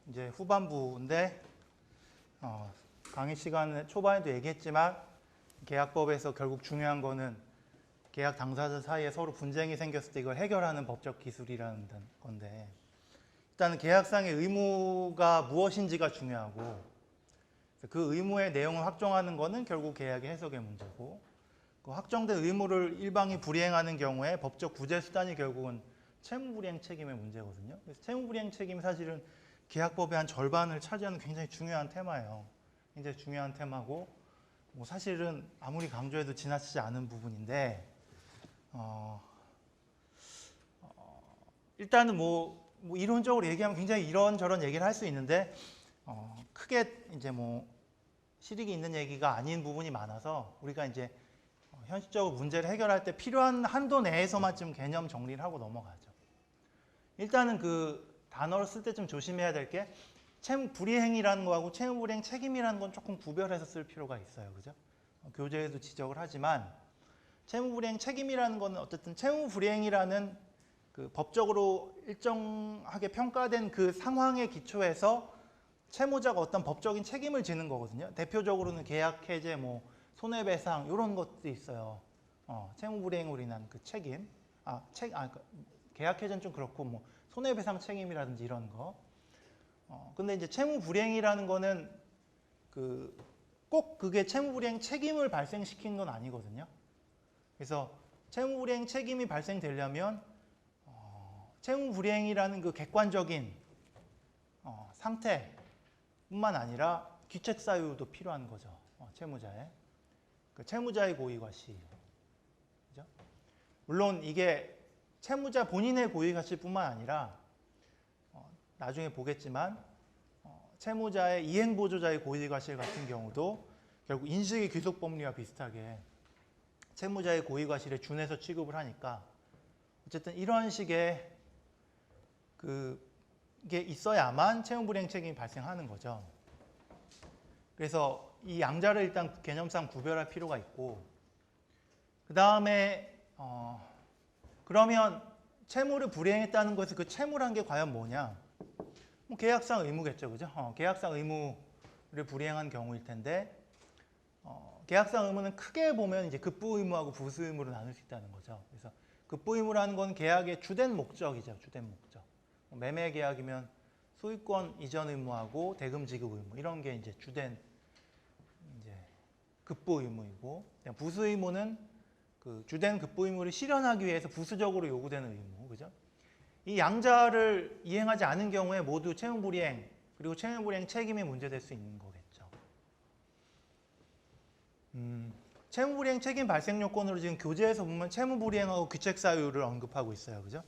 이제 후반부인데 강의 시간 초반에도 얘기했지만 계약법에서 결국 중요한 거는 계약 당사자 사이에 서로 분쟁이 생겼을 때 이걸 해결하는 법적 기술이라는 건데, 일단은 계약상의 의무가 무엇인지가 중요하고, 그 의무의 내용을 확정하는 거는 결국 계약의 해석의 문제고, 그 확정된 의무를 일방이 불이행하는 경우에 법적 구제 수단이 결국은 채무불이행 책임의 문제거든요. 그래서 채무불이행 책임이 사실은 계약법의 한 절반을 차지하는 굉장히 중요한 테마예요. 굉장히 중요한 테마고, 뭐 사실은 아무리 강조해도 지나치지 않은 부분인데, 일단은 뭐 이론적으로 얘기하면 굉장히 이런저런 얘기를 할 수 있는데, 크게 이제 뭐 실익이 있는 얘기가 아닌 부분이 많아서 우리가 이제 현실적으로 문제를 해결할 때 필요한 한도 내에서만 좀 개념 정리를 하고 넘어가죠. 일단은 그 단어를 쓸 때 좀 조심해야 될 게, 채무불이행이라는 거하고 채무불이행 책임이라는 건 조금 구별해서 쓸 필요가 있어요. 그죠? 교재에도 지적을 하지만, 채무불이행 책임이라는 거는 어쨌든 채무불이행이라는 그 법적으로 일정하게 평가된 그 상황에 기초해서 채무자가 어떤 법적인 책임을 지는 거거든요. 대표적으로는 계약해제, 뭐 손해배상 이런 것도 있어요. 채무불이행으로 인한 그 책임, 계약해제는 좀 그렇고 뭐 손해배상 책임이라든지 이런 거. 근데 이제 채무불이행이라는 거는 꼭 그게 채무불이행 책임을 발생시키는 건 아니거든요. 그래서 채무불이행 책임이 발생되려면 채무불이행이라는 그 객관적인 상태뿐만 아니라 귀책 사유도 필요한 거죠. 채무자의. 그 채무자의 고의과실. 그죠? 물론 이게 채무자 본인의 고의과실뿐만 아니라 나중에 보겠지만 채무자의 이행보조자의 고의과실 같은 경우도 결국 인식의 귀속법리와 비슷하게 채무자의 고의과실에 준해서 취급을 하니까, 어쨌든 이런 식의 그게 있어야만 채무불이행 책임이 발생하는 거죠. 그래서 이 양자를 일단 개념상 구별할 필요가 있고, 그 다음에 그러면 채무를 불이행했다는 것은 그 채무란 게 과연 뭐냐? 뭐 계약상 의무겠죠, 그죠? 계약상 의무를 불이행한 경우일 텐데, 계약상 의무는 크게 보면 이제 급부 의무하고 부수 의무로 나눌 수 있다는 거죠. 그래서 급부 의무라는 건 계약의 주된 목적이죠, 주된 목적. 매매 계약이면 소유권 이전 의무하고 대금 지급 의무, 이런 게 이제 주된 이제 급부 의무이고, 부수 의무는 그 주된 급부 의무를 실현하기 위해서 부수적으로 요구되는 의무, 그죠? 이 양자를 이행하지 않은 경우에 모두 채무불이행, 그리고 채무불이행 책임이 문제될 수 있는 거겠죠. 채무불이행 책임 발생 요건으로 지금 교재에서 보면 채무불이행하고 귀책 사유를 언급하고 있어요, 그죠?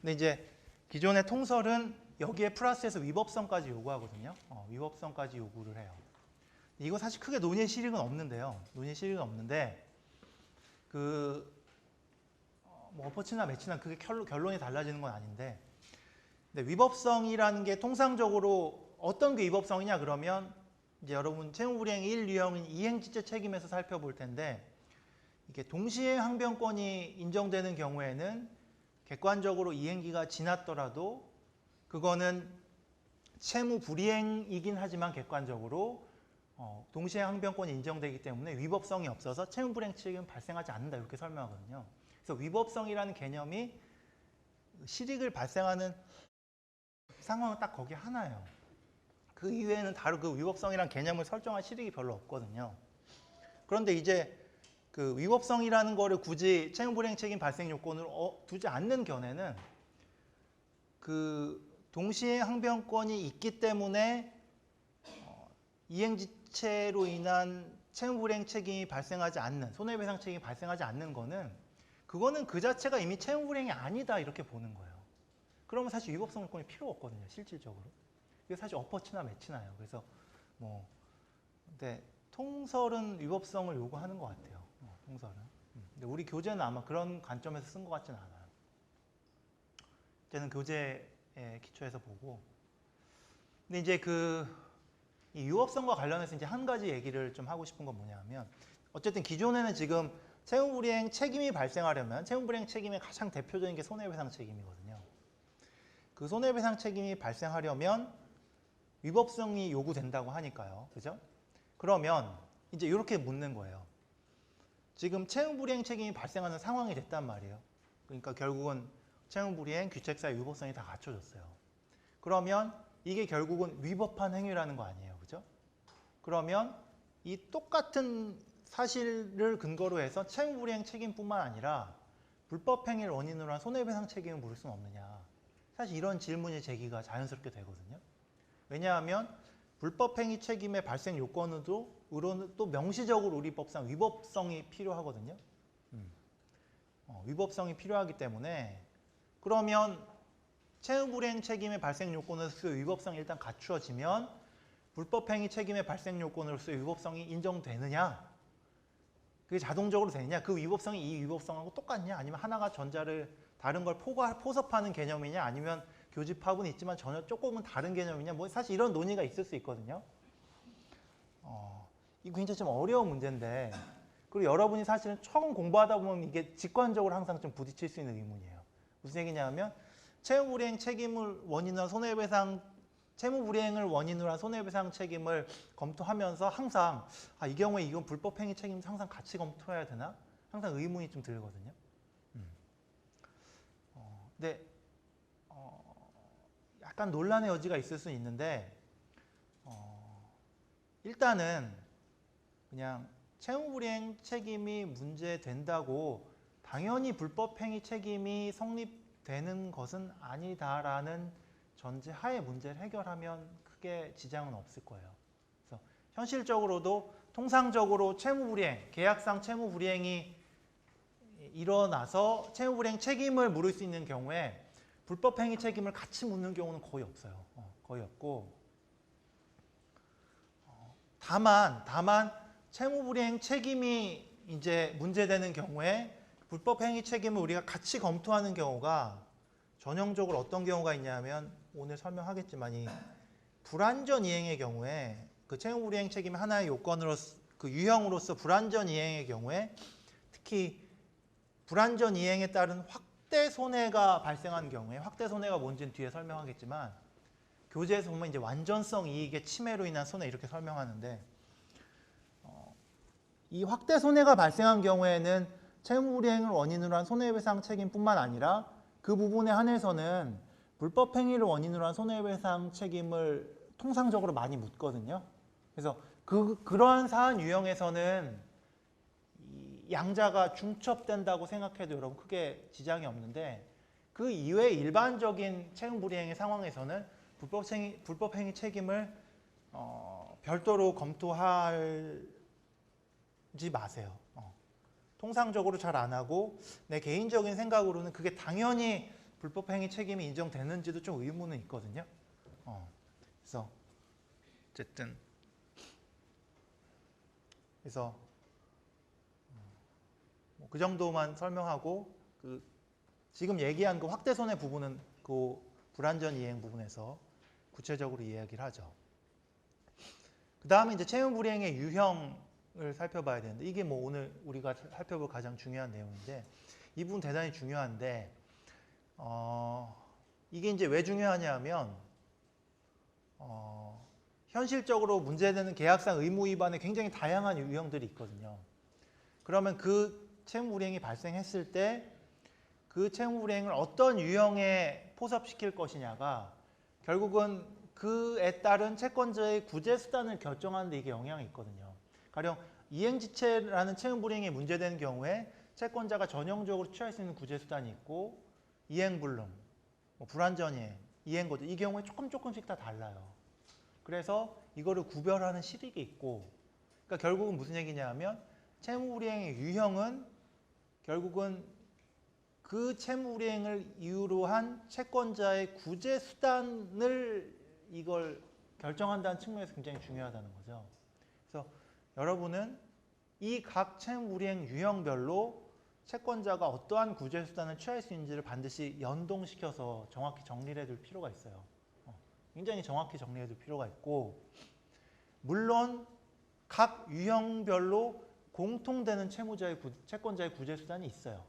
근데 이제 기존의 통설은 여기에 플러스해서 위법성까지 요구하거든요. 위법성까지 요구를 해요. 이거 사실 크게 논의 실익은 없는데요. 논의 실익은 없는데, 뭐 어퍼치나 매치나 그게 결론이 달라지는 건 아닌데, 근데 위법성이라는 게 통상적으로 어떤 게 위법성이냐 그러면, 이제 여러분 채무불이행 1 유형인 이행지체 책임에서 살펴볼 텐데, 이게 동시에 항변권이 인정되는 경우에는 객관적으로 이행기가 지났더라도 그거는 채무불이행이긴 하지만 객관적으로 동시에 항변권이 인정되기 때문에 위법성이 없어서 채무불이행 책임은 발생하지 않는다, 이렇게 설명하거든요. 그래서 위법성이라는 개념이 실익을 발생하는 상황은 딱 거기 하나예요. 그 이외에는 다른 그 위법성이라는 개념을 설정할 실익이 별로 없거든요. 그런데 이제 그 위법성이라는 거를 굳이 채무불이행 책임 발생 요건으로 두지 않는 견해는, 그 동시에 항변권이 있기 때문에 이행지체로 인한 채무불이행 책임이 발생하지 않는, 손해배상 책임이 발생하지 않는 거는, 그거는 그 자체가 이미 채무불이행이 아니다, 이렇게 보는 거예요. 그러면 사실 위법성 요건이 필요 없거든요, 실질적으로. 이게 사실 어퍼치나 매치나요. 그래서 뭐 근데 통설은 위법성을 요구하는 것 같아요. 통설은. 근데 우리 교재는 아마 그런 관점에서 쓴 것 같지는 않아요. 이제는 교재에 기초해서 보고. 근데 이제 이 위법성과 관련해서 이제 한 가지 얘기를 좀 하고 싶은 건 뭐냐면, 어쨌든 기존에는 지금 채무불이행 책임이 발생하려면 채무불이행 책임의 가장 대표적인 게 손해배상 책임이거든요. 그 손해배상 책임이 발생하려면 위법성이 요구된다고 하니까요. 그죠? 그러면 이제 이렇게 묻는 거예요. 지금 채무불이행 책임이 발생하는 상황이 됐단 말이에요. 그러니까 결국은 채무불이행, 귀책사의 위법성이 다 갖춰졌어요. 그러면 이게 결국은 위법한 행위라는 거 아니에요. 그죠? 그러면 이 똑같은 사실을 근거로 해서 채무불이행 책임뿐만 아니라 불법행위를 원인으로 한 손해배상 책임을 물을 수는 없느냐. 사실 이런 질문의 제기가 자연스럽게 되거든요. 왜냐하면 불법행위 책임의 발생 요건으로는 또 명시적으로 우리 법상 위법성이 필요하거든요. 위법성이 필요하기 때문에 그러면 채무불이행 책임의 발생 요건으로서 위법성이 일단 갖추어지면 불법행위 책임의 발생 요건으로서 위법성이 인정되느냐? 그게 자동적으로 되느냐? 그 위법성이 이 위법성하고 똑같냐? 아니면 하나가 전자를 다른 걸 포섭하는 개념이냐? 아니면 교집합은 있지만 전혀 조금은 다른 개념이냐? 뭐 사실 이런 논의가 있을 수 있거든요. 이거 굉장히 좀 어려운 문제인데 그리고 여러분이 사실은 처음 공부하다 보면 이게 직관적으로 항상 좀 부딪힐 수 있는 의문이에요. 무슨 얘기냐면 채무불이행 책임을 원인으로 한 손해배상 채무불이행을 원인으로 한 손해배상 책임을 검토하면서 항상 이 경우에 이건 불법행위 책임 항상 같이 검토해야 되나? 항상 의문이 좀 들거든요. 근데 약간 논란의 여지가 있을 수 있는데 일단은 그냥 채무불이행 책임이 문제된다고 당연히 불법행위 책임이 성립되는 것은 아니다라는 전제하에 문제를 해결하면 크게 지장은 없을 거예요. 그래서 현실적으로도 통상적으로 채무불이행, 계약상 채무불이행이 일어나서 채무불이행 책임을 물을 수 있는 경우에 불법행위 책임을 같이 묻는 경우는 거의 없어요. 거의 없고 다만 채무불이행 책임이 이제 문제되는 경우에 불법행위 책임을 우리가 같이 검토하는 경우가 전형적으로 어떤 경우가 있냐면 오늘 설명하겠지만 이 불완전 이행의 경우에 그 채무불이행 책임의 하나의 요건으로서 그 유형으로서 불완전 이행의 경우에 특히 불완전 이행에 따른 확대 손해가 발생하는 경우에 확대 손해가 뭔지는 뒤에 설명하겠지만 교재에서 보면 이제 완전성 이익의 침해로 인한 손해 이렇게 설명하는데 이 확대 손해가 발생한 경우에는 채무불이행을 원인으로 한 손해배상 책임뿐만 아니라 그 부분에 한해서는 불법행위를 원인으로 한 손해배상 책임을 통상적으로 많이 묻거든요. 그래서 그러한 사안 유형에서는 이 양자가 중첩된다고 생각해도 여러분 크게 지장이 없는데 그 이외의 일반적인 채무불이행의 상황에서는 불법행위 책임을 별도로 검토하지 마세요. 통상적으로 잘 안 하고 내 개인적인 생각으로는 그게 당연히 불법행위 책임이 인정되는지도 좀 의문은 있거든요. 그래서 어쨌든 그 정도만 설명하고 지금 얘기한 그 확대 손해 부분은 그 불완전 이행 부분에서 구체적으로 이야기를 하죠. 그 다음에 이제 채무불이행의 유형을 살펴봐야 되는데 이게 뭐 오늘 우리가 살펴볼 가장 중요한 내용인데 이 부분 대단히 중요한데 이게 이제 왜 중요하냐면 현실적으로 문제되는 계약상 의무 위반에 굉장히 다양한 유형들이 있거든요. 그러면 그 채무불이행이 발생했을 때 그 채무불이행을 어떤 유형에 포섭시킬 것이냐가 결국은 그에 따른 채권자의 구제 수단을 결정하는 데 이게 영향이 있거든요. 가령 이행지체라는 채무불이행이 문제되는 경우에 채권자가 전형적으로 취할 수 있는 구제 수단이 있고 이행불능, 불완전이행, 이행거주 이 경우에 조금씩 다 달라요. 그래서 이거를 구별하는 실익이 있고 그러니까 결국은 무슨 얘기냐면 채무불이행의 유형은 결국은 그 채무불이행을 이유로 한 채권자의 구제 수단을 이걸 결정한다는 측면에서 굉장히 중요하다는 거죠. 그래서 여러분은 이 각 채무불이행 유형별로 채권자가 어떠한 구제 수단을 취할 수 있는지를 반드시 연동시켜서 정확히 정리를 해둘 필요가 있어요. 굉장히 정확히 정리해 둘 필요가 있고 물론 각 유형별로 공통되는 채권자의 구제 수단이 있어요.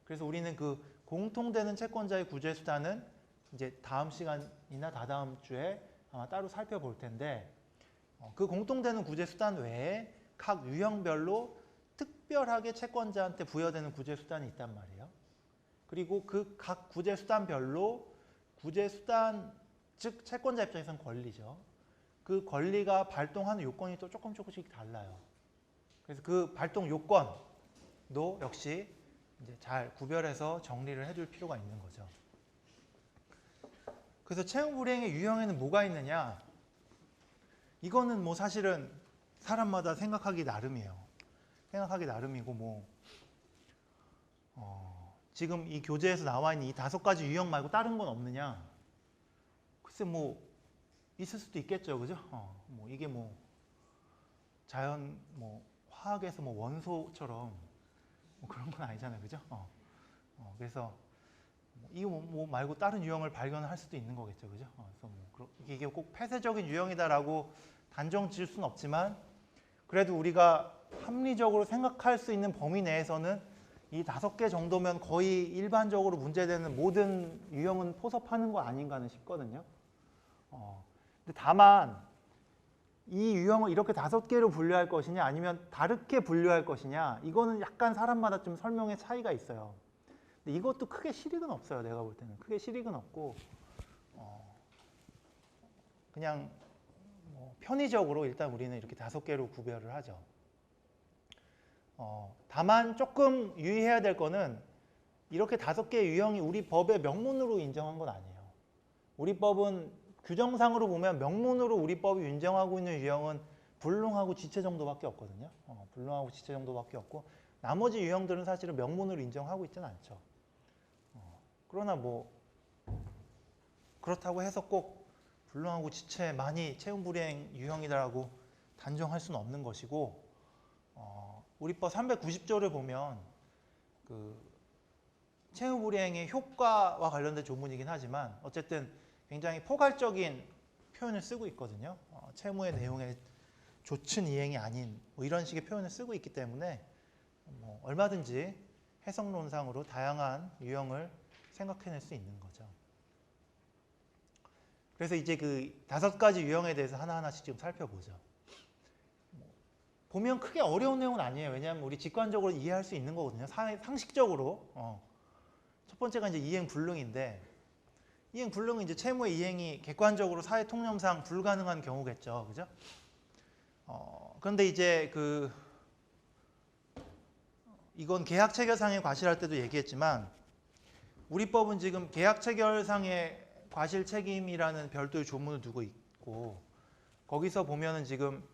그래서 우리는 그 공통되는 채권자의 구제 수단은 이제 다음 시간이나 다다음 주에 아마 따로 살펴볼 텐데 그 공통되는 구제 수단 외에 각 유형별로 특별하게 채권자한테 부여되는 구제 수단이 있단 말이에요. 그리고 그 각 구제 수단별로 구제 수단 즉 채권자 입장에서는 권리죠. 그 권리가 발동하는 요건이 또 조금씩 달라요. 그래서 그 발동 요건도 역시 이제 잘 구별해서 정리를 해둘 필요가 있는 거죠. 그래서 채무 불이행의 유형에는 뭐가 있느냐? 이거는 뭐 사실은 사람마다 생각하기 나름이에요. 생각하기 나름이고 지금 이 교재에서 나와 있는 이 5가지 유형 말고 다른 건 없느냐? 글쎄 뭐 있을 수도 있겠죠, 그죠? 뭐 이게 뭐 자연 뭐 화학에서 뭐 원소처럼 뭐 그런 건 아니잖아요, 그죠? 그래서 이거 뭐 말고 다른 유형을 발견할 수도 있는 거겠죠, 그죠? 그래서 뭐 이게 꼭 폐쇄적인 유형이다라고 단정 지을 수는 없지만 그래도 우리가 합리적으로 생각할 수 있는 범위 내에서는 이 5개 정도면 거의 일반적으로 문제되는 모든 유형은 포섭하는 거 아닌가는 싶거든요. 근데 다만 이 유형을 이렇게 5개로 분류할 것이냐 아니면 다르게 분류할 것이냐 이거는 약간 사람마다 좀 설명의 차이가 있어요. 근데 이것도 크게 실익은 없어요. 내가 볼 때는 크게 실익은 없고 그냥 뭐 편의적으로 일단 우리는 이렇게 5개로 구별을 하죠. 다만 조금 유의해야 될 거는 이렇게 5개의 유형이 우리 법의 명문으로 인정한 건 아니에요. 우리 법은 규정상으로 보면 명문으로 우리 법이 인정하고 있는 유형은 불능하고 지체 정도밖에 없거든요. 불능하고 지체 정도밖에 없고 나머지 유형들은 사실은 명문으로 인정하고 있지는 않죠. 그러나 뭐 그렇다고 해서 꼭 불능하고 지체만이 채무 불이행 유형이라고 단정할 수는 없는 것이고 우리법 390조를 보면 그 채무 불이행의 효과와 관련된 조문이긴 하지만 어쨌든 굉장히 포괄적인 표현을 쓰고 있거든요. 채무의 내용의 조춘 이행이 아닌 뭐 이런 식의 표현을 쓰고 있기 때문에 뭐 얼마든지 해석론상으로 다양한 유형을 생각해낼 수 있는 거죠. 그래서 이제 그 5가지 유형에 대해서 하나하나씩 지금 살펴보죠. 보면 크게 어려운 내용은 아니에요. 왜냐하면 우리 직관적으로 이해할 수 있는 거거든요. 상식적으로. 첫 번째가 이제 이행 불능인데 이행 불능은 이제 채무의 이행이 객관적으로 사회 통념상 불가능한 경우겠죠. 그죠? 그런데 이제 이건 계약 체결상의 과실할 때도 얘기했지만 우리 법은 지금 계약 체결상의 과실 책임이라는 별도의 조문을 두고 있고 거기서 보면은 지금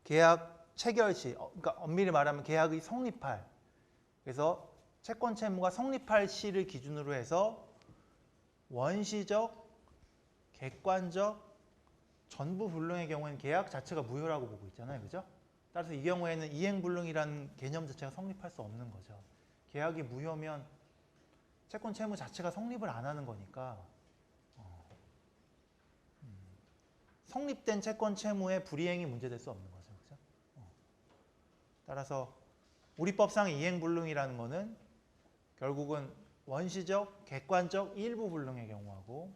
계약 체결 시, 그러니까 엄밀히 말하면 계약이 성립할, 그래서 채권 채무가 성립할 시를 기준으로 해서 원시적, 객관적, 전부 불능의 경우에는 계약 자체가 무효라고 보고 있잖아요, 그죠? 따라서 이 경우에는 이행불능이라는 개념 자체가 성립할 수 없는 거죠. 계약이 무효면 채권 채무 자체가 성립을 안 하는 거니까 성립된 채권 채무의 불이행이 문제될 수 없는 거죠. 그죠? 따라서 우리 법상 이행불능이라는 거는 결국은 원시적, 객관적 일부 불능의 경우하고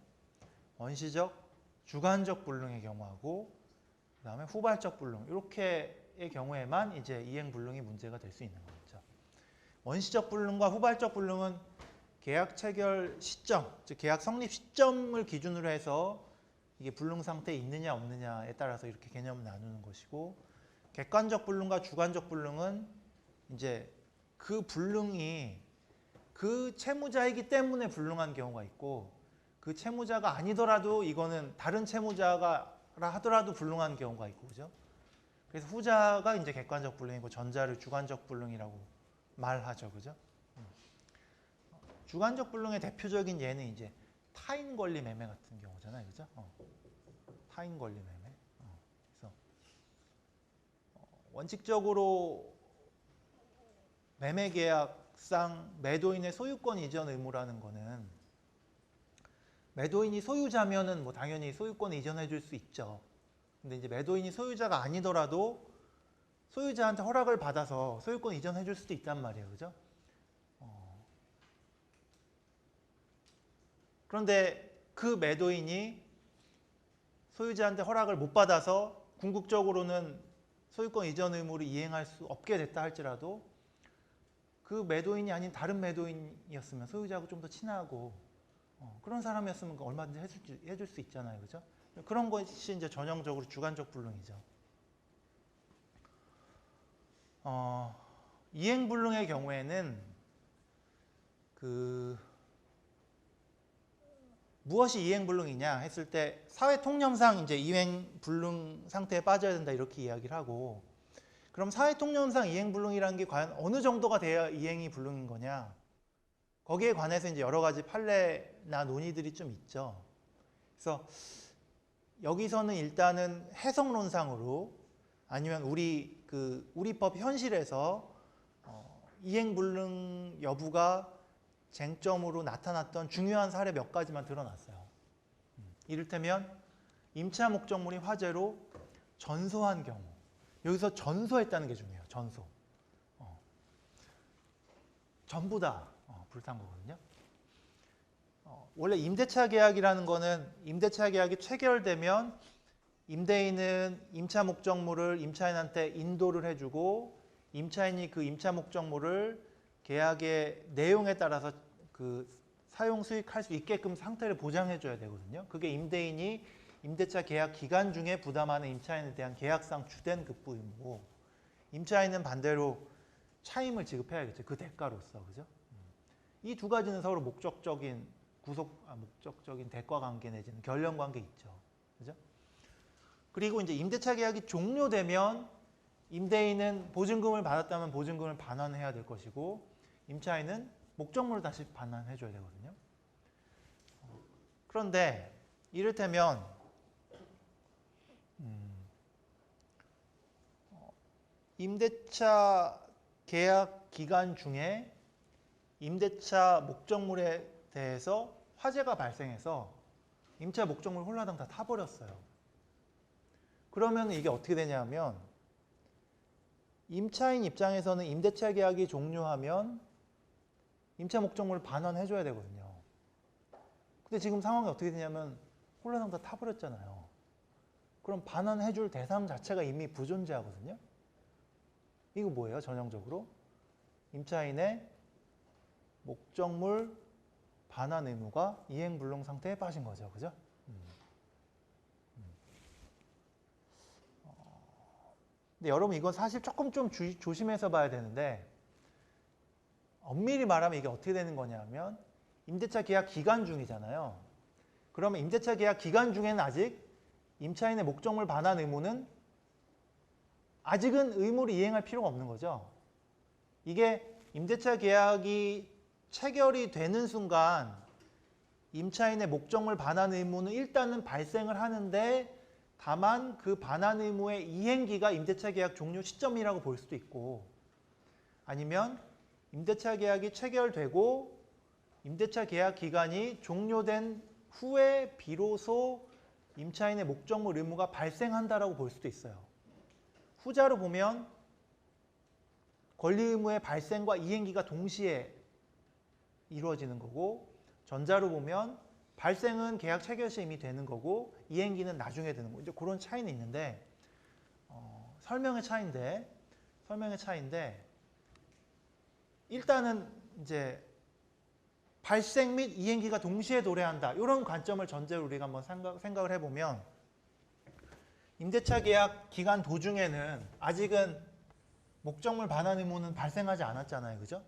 원시적, 주관적 불능의 경우하고 그 다음에 후발적 불능 이렇게의 경우에만 이제 이행불능이 문제가 될 수 있는 거죠. 원시적 불능과 후발적 불능은 계약 체결 시점, 즉 계약 성립 시점을 기준으로 해서 이게 불능 상태에 있느냐 없느냐에 따라서 이렇게 개념을 나누는 것이고 객관적 불능과 주관적 불능은 이제 그 불능이 그 채무자이기 때문에 불능한 경우가 있고 그 채무자가 아니더라도 이거는 다른 채무자가 하더라도 불능한 경우가 있고 그죠? 그래서 후자가 이제 객관적 불능이고 전자를 주관적 불능이라고 말하죠. 그죠? 주관적 불능의 대표적인 예는 이제 타인 권리 매매 같은 경우잖아요. 그죠? 타인 권리 매매. 그래서 원칙적으로 매매 계약상 매도인의 소유권 이전 의무라는 거는 매도인이 소유자면은 뭐 당연히 소유권 이전해 줄 수 있죠. 근데 이제 매도인이 소유자가 아니더라도 소유자한테 허락을 받아서 소유권 이전해 줄 수도 있단 말이에요. 그죠? 그런데 그 매도인이 소유자한테 허락을 못 받아서 궁극적으로는 소유권 이전 의무를 이행할 수 없게 됐다 할지라도 그 매도인이 아닌 다른 매도인이었으면 소유자하고 좀 더 친하고 그런 사람이었으면 얼마든지 해줄 수 있잖아요. 그죠? 그런 것이 이제 전형적으로 주관적 불능이죠. 이행불능의 경우에는 무엇이 이행불능이냐 했을 때 사회 통념상 이제 이행불능 상태에 빠져야 된다 이렇게 이야기를 하고, 그럼 사회 통념상 이행불능이라는 게 과연 어느 정도가 돼야 이행이 불능인 거냐? 거기에 관해서 이제 여러 가지 판례나 논의들이 좀 있죠. 그래서 여기서는 일단은 해석론상으로 아니면 우리 법 현실에서 이행불능 여부가 쟁점으로 나타났던 중요한 사례 몇 가지만 드러났어요. 이를테면 임차 목적물이 화재로 전소한 경우. 여기서 전소했다는 게 중요해요. 전소. 전부 다 불탄 거거든요. 원래 임대차 계약이라는 거는 임대차 계약이 체결되면 임대인은 임차 목적물을 임차인한테 인도를 해주고 임차인이 그 임차 목적물을 계약의 내용에 따라서 사용 수익할 수 있게끔 상태를 보장해 줘야 되거든요. 그게 임대인이 임대차 계약 기간 중에 부담하는 임차인에 대한 계약상 주된 급부 의무고, 임차인은 반대로 차임을 지급해야겠죠. 그 대가로서. 그죠? 이 두 가지는 서로 목적적인 대가 관계 내지는 결련 관계 있죠. 그죠? 그리고 이제 임대차 계약이 종료되면 임대인은 보증금을 받았다면 보증금을 반환해야 될 것이고, 임차인은 목적물을 다시 반환해 줘야 되거든요. 그런데 이를테면 임대차 계약 기간 중에 임대차 목적물에 대해서 화재가 발생해서 임차 목적물 홀라당 다 타버렸어요. 그러면 이게 어떻게 되냐면 임차인 입장에서는 임대차 계약이 종료하면 임차 목적물을 반환해줘야 되거든요. 근데 지금 상황이 어떻게 되냐면 홀라당 다 타버렸잖아요. 그럼 반환해줄 대상 자체가 이미 부존재하거든요. 이거 뭐예요? 전형적으로 임차인의 목적물 반환 의무가 이행불능 상태에 빠진 거죠. 그죠? 근데 여러분 이건 사실 조금 좀 조심해서 봐야 되는데, 엄밀히 말하면 이게 어떻게 되는 거냐면 임대차 계약 기간 중이잖아요. 그러면 임대차 계약 기간 중에는 아직 임차인의 목적물 반환 의무는 아직은 의무를 이행할 필요가 없는 거죠. 이게 임대차 계약이 체결이 되는 순간 임차인의 목적물 반환 의무는 일단은 발생을 하는데, 다만 그 반환 의무의 이행기가 임대차 계약 종료 시점이라고 볼 수도 있고, 아니면 임대차 계약이 체결되고 임대차 계약 기간이 종료된 후에 비로소 임차인의 목적물 의무가 발생한다라고 볼 수도 있어요. 후자로 보면 권리 의무의 발생과 이행기가 동시에 이루어지는 거고, 전자로 보면 발생은 계약 체결 시 이미 되는 거고 이행기는 나중에 되는 거. 이제 그런 차이는 있는데 설명의 차이인데 일단은 이제 발생 및 이행기가 동시에 도래한다. 이런 관점을 전제로 우리가 한번 생각을 해보면, 임대차 계약 기간 도중에는 아직은 목적물 반환 의무는 발생하지 않았잖아요. 그죠?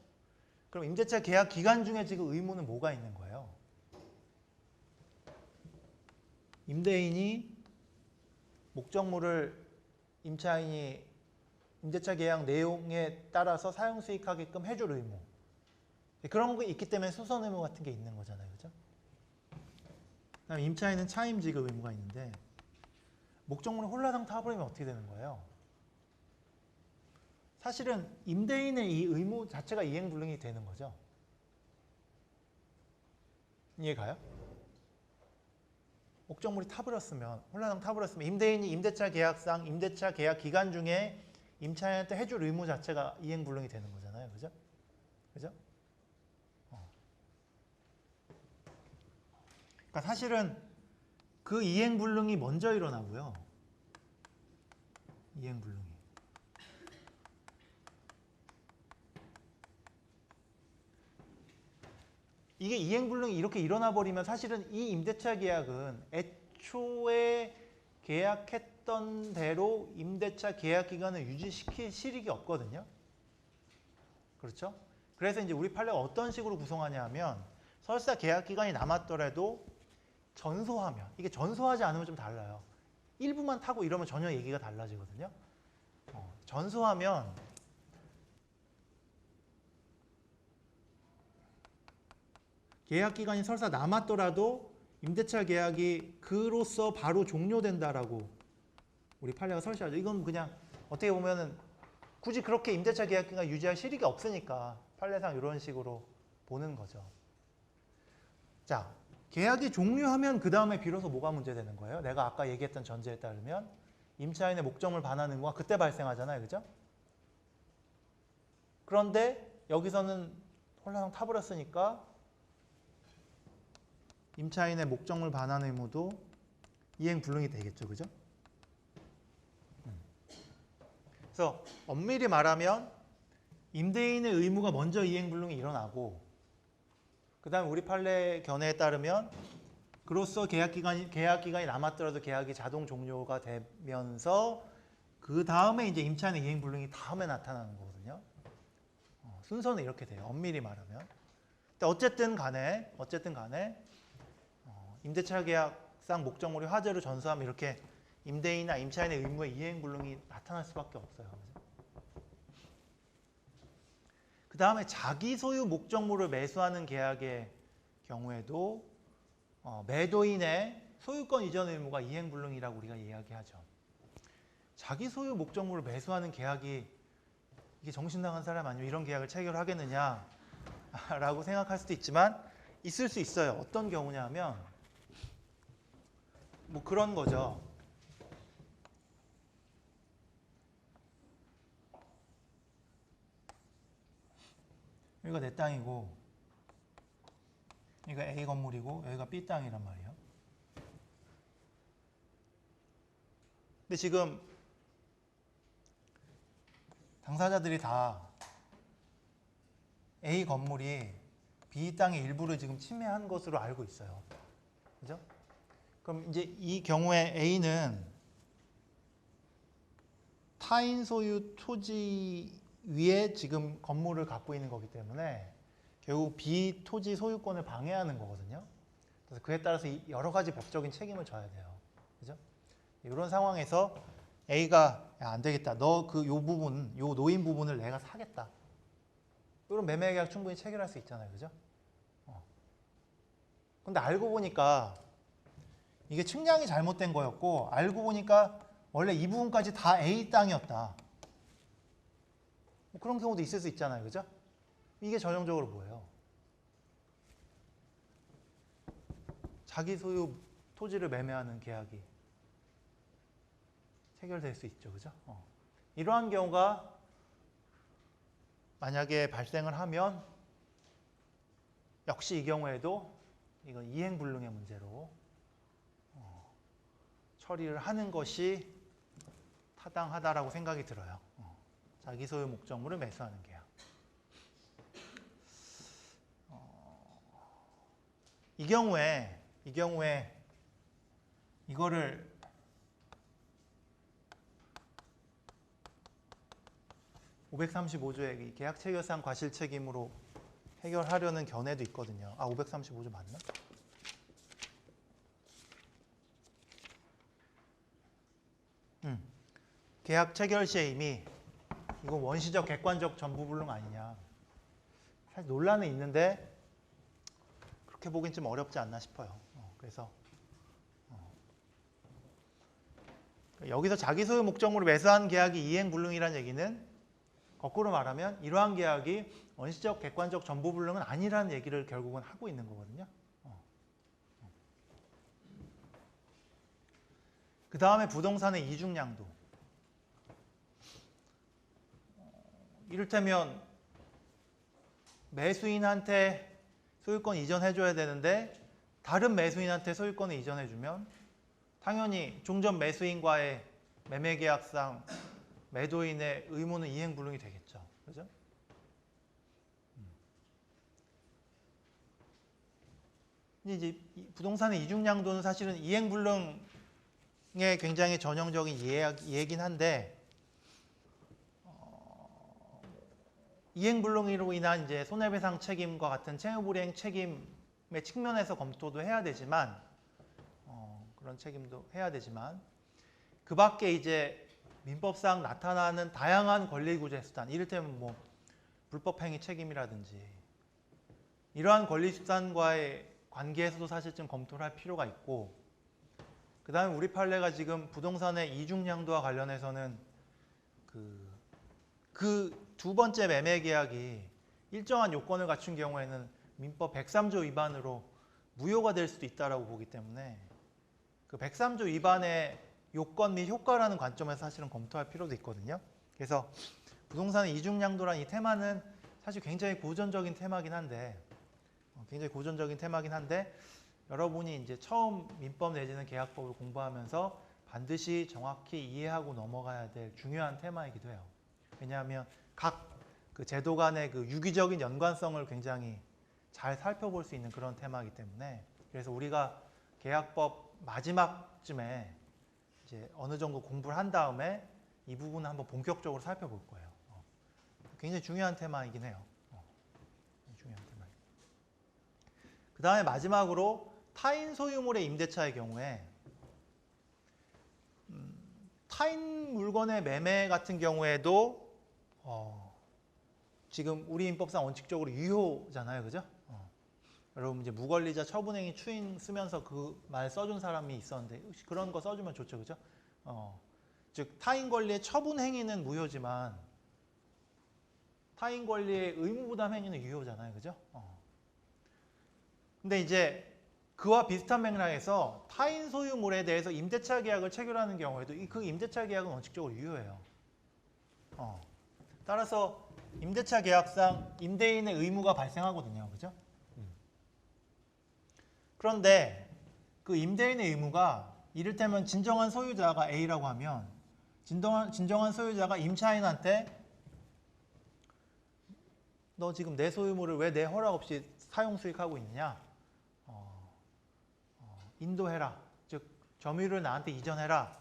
그럼 임대차 계약 기간 중에 지금 의무는 뭐가 있는 거예요? 임대인이 목적물을 임차인이 임대차 계약 내용에 따라서 사용 수익하게끔 해줄 의무. 그런 게 있기 때문에 수선 의무 같은 게 있는 거잖아요. 그죠? 그다음에 임차인은 차임 지급 의무가 있는데, 목적물을 홀라당 타버리면 어떻게 되는 거예요? 사실은 임대인의 이 의무 자체가 이행불능이 되는 거죠. 이해가요? 목적물이 타버렸으면, 홀라당 타버렸으면 임대인이 임대차 계약상 임대차 계약 기간 중에 임차인한테 해줄 의무 자체가 이행불능이 되는 거잖아요. 그죠? 그죠? 그러니까 사실은 그 이행불능이 먼저 일어나고요. 이행불능이. 이게 이행불능이 이렇게 일어나 버리면 사실은 이 임대차 계약은 애초에 계약했던 대로 임대차 계약 기간을 유지시킬 실익이 없거든요. 그렇죠? 그래서 이제 우리 판례가 어떤 식으로 구성하냐 하면 설사 계약 기간이 남았더라도 전소하면, 이게 전소하지 않으면 좀 달라요. 일부만 타고 이러면 전혀 얘기가 달라지거든요. 전소하면 계약 기간이 설사 남았더라도 임대차 계약이 그로써 바로 종료된다라고 우리 판례가 설치하죠. 이건 그냥 어떻게 보면은 굳이 그렇게 임대차 계약 기간 유지할 실익이 없으니까 판례상 이런 식으로 보는 거죠. 자, 계약이 종료하면 그 다음에 비로소 뭐가 문제되는 거예요? 내가 아까 얘기했던 전제에 따르면 임차인의 목적물 반환 의무가 그때 발생하잖아요. 그죠? 그런데 여기서는 홀라당 타버렸으니까 임차인의 목적물 반환 의무도 이행불능이 되겠죠. 그죠? 그래서 엄밀히 말하면 임대인의 의무가 먼저 이행불능이 일어나고 그 다음에 우리 판례 견해에 따르면 그로써 계약 기간이 남았더라도 계약이 자동 종료가 되면서 그 다음에 이제 임차인의 이행불능이 다음에 나타나는 거거든요. 순서는 이렇게 돼요. 엄밀히 말하면. 근데 어쨌든 간에 임대차 계약상 목적물이 화재로 전소하면 이렇게 임대인이나 임차인의 의무의 이행불능이 나타날 수밖에 없어요. 그 다음에 자기 소유 목적물을 매수하는 계약의 경우에도 매도인의 소유권 이전 의무가 이행불능이라고 우리가 이야기하죠. 자기 소유 목적물을 매수하는 계약이 이게 정신 나간 사람 아니면 이런 계약을 체결하겠느냐라고 생각할 수도 있지만 있을 수 있어요. 어떤 경우냐 하면 뭐 그런 거죠. 여기가 내 땅이고 여기가 A 건물이고 여기가 B 땅이란 말이에요. 근데 지금 당사자들이 다 A 건물이 B 땅의 일부를 지금 침해한 것으로 알고 있어요. 그죠? 그럼 이제 이 경우에 A는 타인 소유 토지 위에 지금 건물을 갖고 있는 거기 때문에 결국 B 토지 소유권을 방해하는 거거든요. 그래서 그에 따라서 여러 가지 법적인 책임을 져야 돼요. 그죠? 이런 상황에서 A가 야, 안 되겠다. 너 그 요 부분, 요 노인 부분을 내가 사겠다. 이런 매매 계약 충분히 체결할 수 있잖아요. 그죠? 근데 알고 보니까 이게 측량이 잘못된 거였고 알고 보니까 원래 이 부분까지 다 A 땅이었다. 뭐 그런 경우도 있을 수 있잖아요. 그죠? 이게 전형적으로 뭐예요? 자기 소유 토지를 매매하는 계약이 체결될 수 있죠. 그죠? 이러한 경우가 만약에 발생을 하면 역시 이 경우에도 이건 이행불능의 문제로 처리를 하는 것이 타당하다라고 생각이 들어요. 자기 소유 목적물을 매수하는 계약. 이 경우에 이거를 (535조의) 계약 체결상 과실 책임으로 해결하려는 견해도 있거든요. 535조 맞나? 계약 체결 시에 이미 이건 원시적 객관적 전부불능 아니냐. 사실 논란은 있는데 그렇게 보긴 좀 어렵지 않나 싶어요. 그래서 여기서 자기 소유 목적물을 매수한 계약이 이행불능이라는 얘기는 거꾸로 말하면 이러한 계약이 원시적 객관적 전부불능은 아니라는 얘기를 결국은 하고 있는 거거든요. 그 다음에 부동산의 이중양도. 이를테면 매수인한테 소유권 이전해줘야 되는데 다른 매수인한테 소유권을 이전해주면 당연히 종전 매수인과의 매매계약상 매도인의 의무는 이행불능이 되겠죠. 그죠? 이제 부동산의 이중양도는 사실은 이행불능의 굉장히 전형적인 예이긴 한데, 이행불능으로 인한 이제 손해배상 책임과 같은 채무불이행 책임의 측면에서 검토도 해야 되지만, 그런 책임도 해야 되지만, 그 밖에 이제 민법상 나타나는 다양한 권리구제 수단, 이를테면 뭐 불법행위 책임이라든지 이러한 권리수단과의 관계에서도 사실 좀 검토를 할 필요가 있고, 그 다음에 우리 판례가 지금 부동산의 이중양도와 관련해서는 그 두 번째 매매 계약이 일정한 요건을 갖춘 경우에는 민법 103조 위반으로 무효가 될 수도 있다고 보기 때문에 그 103조 위반의 요건 및 효과라는 관점에서 사실은 검토할 필요도 있거든요. 그래서 부동산의 이중양도라는 이 테마는 사실 굉장히 고전적인 테마긴 한데, 여러분이 이제 처음 민법 내지는 계약법을 공부하면서 반드시 정확히 이해하고 넘어가야 될 중요한 테마이기도 해요. 왜냐하면 각 그 제도 간의 그 유기적인 연관성을 굉장히 잘 살펴볼 수 있는 그런 테마이기 때문에, 그래서 우리가 계약법 마지막쯤에 이제 어느 정도 공부를 한 다음에 이 부분을 한번 본격적으로 살펴볼 거예요. 굉장히 중요한 테마이긴 해요. 그 다음에 마지막으로 타인 소유물의 임대차의 경우에, 타인 물건의 매매 같은 경우에도 지금 우리 민법상 원칙적으로 유효잖아요, 그죠? 여러분 이제 무권리자 처분행위 추인 쓰면서 그 말 써준 사람이 있었는데 혹시 그런 거 써주면 좋죠, 그죠? 즉 타인 권리의 처분 행위는 무효지만 타인 권리의 의무부담 행위는 유효잖아요, 그죠? 근데 이제 그와 비슷한 맥락에서 타인 소유물에 대해서 임대차 계약을 체결하는 경우에도 그 임대차 계약은 원칙적으로 유효해요. 따라서 임대차 계약상 임대인의 의무가 발생하거든요, 그죠? 그런데 그 임대인의 의무가 이를테면 진정한 소유자가 A라고 하면 진정한 소유자가 임차인한테 너 지금 내 소유물을 왜 내 허락 없이 사용 수익하고 있느냐? 인도해라. 즉 점유율을 나한테 이전해라.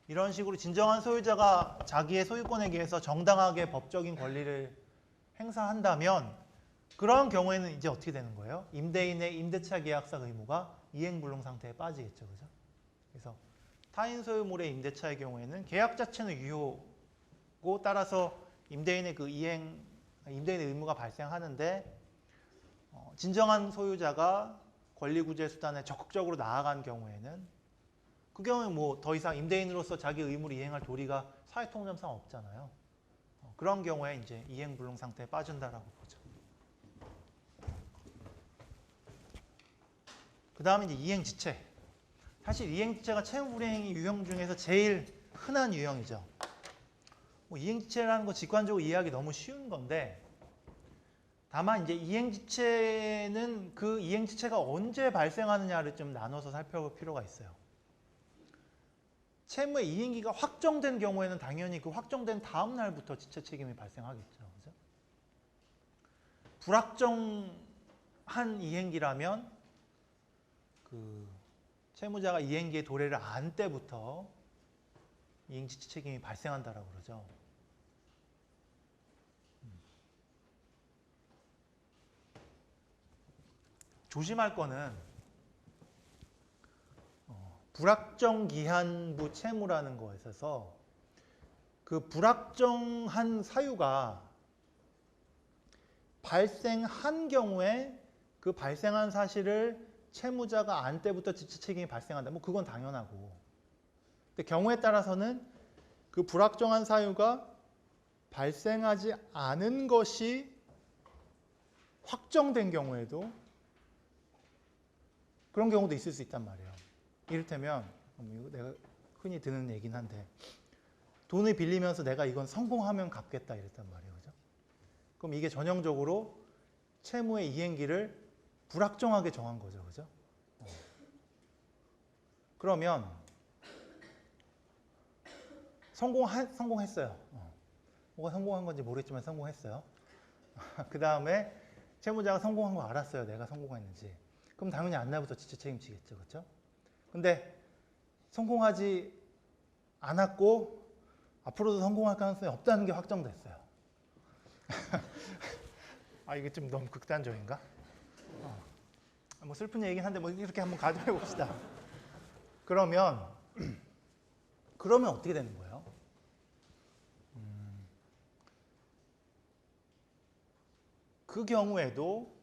이런 식으로 진정한 소유자가 자기의 소유권에 의해서 정당하게 법적인 권리를 행사한다면 그런 경우에는 이제 어떻게 되는 거예요? 임대인의 임대차 계약상 의무가 이행불능 상태에 빠지겠죠, 그죠? 그래서 타인 소유물의 임대차의 경우에는 계약 자체는 유효고 따라서 임대인의 임대인의 의무가 발생하는데, 진정한 소유자가 권리구제 수단에 적극적으로 나아간 경우에는 그 경우에 뭐 더 이상 임대인으로서 자기 의무를 이행할 도리가 사회통념상 없잖아요. 그런 경우에 이제 이행불능 상태에 빠진다라고 보죠. 그 다음에 이제 이행지체. 사실 이행지체가 채무불이행의 유형 중에서 제일 흔한 유형이죠. 뭐 이행지체라는 거 직관적으로 이해하기 너무 쉬운 건데, 다만 이제 이행지체는 그 이행지체가 언제 발생하느냐를 좀 나눠서 살펴볼 필요가 있어요. 채무의 이행기가 확정된 경우에는 당연히 그 확정된 다음 날부터 지체 책임이 발생하겠죠, 그죠? 불확정한 이행기라면 그 채무자가 이행기의 도래를 안 때부터 이행지체 책임이 발생한다라고 그러죠. 조심할 거는 불확정기한부 채무라는 거에 있어서 그 불확정한 사유가 발생한 경우에 그 발생한 사실을 채무자가 안 때부터 지체 책임이 발생한다. 뭐 그건 당연하고. 근데 경우에 따라서는 그 불확정한 사유가 발생하지 않은 것이 확정된 경우에도 그런 경우도 있을 수 있단 말이에요. 이를테면 이거 내가 흔히 드는 얘기긴 한데 돈을 빌리면서 내가 이건 성공하면 갚겠다 이랬단 말이에요. 그죠? 그럼 이게 전형적으로 채무의 이행기를 불확정하게 정한 거죠. 그죠? 그러면 성공했어요. 뭐가 성공한 건지 모르겠지만 성공했어요. 그 다음에 채무자가 성공한 거 알았어요. 내가 성공했는지. 그럼 당연히 안날부터 지체 책임지겠죠. 그렇죠? 근데 성공하지 않았고 앞으로도 성공할 가능성이 없다는 게 확정됐어요. 아, 이게 좀 너무 극단적인가? 뭐 슬픈 얘기긴 한데 뭐 이렇게 한번 가정해 봅시다. 그러면 어떻게 되는 거예요? 그 경우에도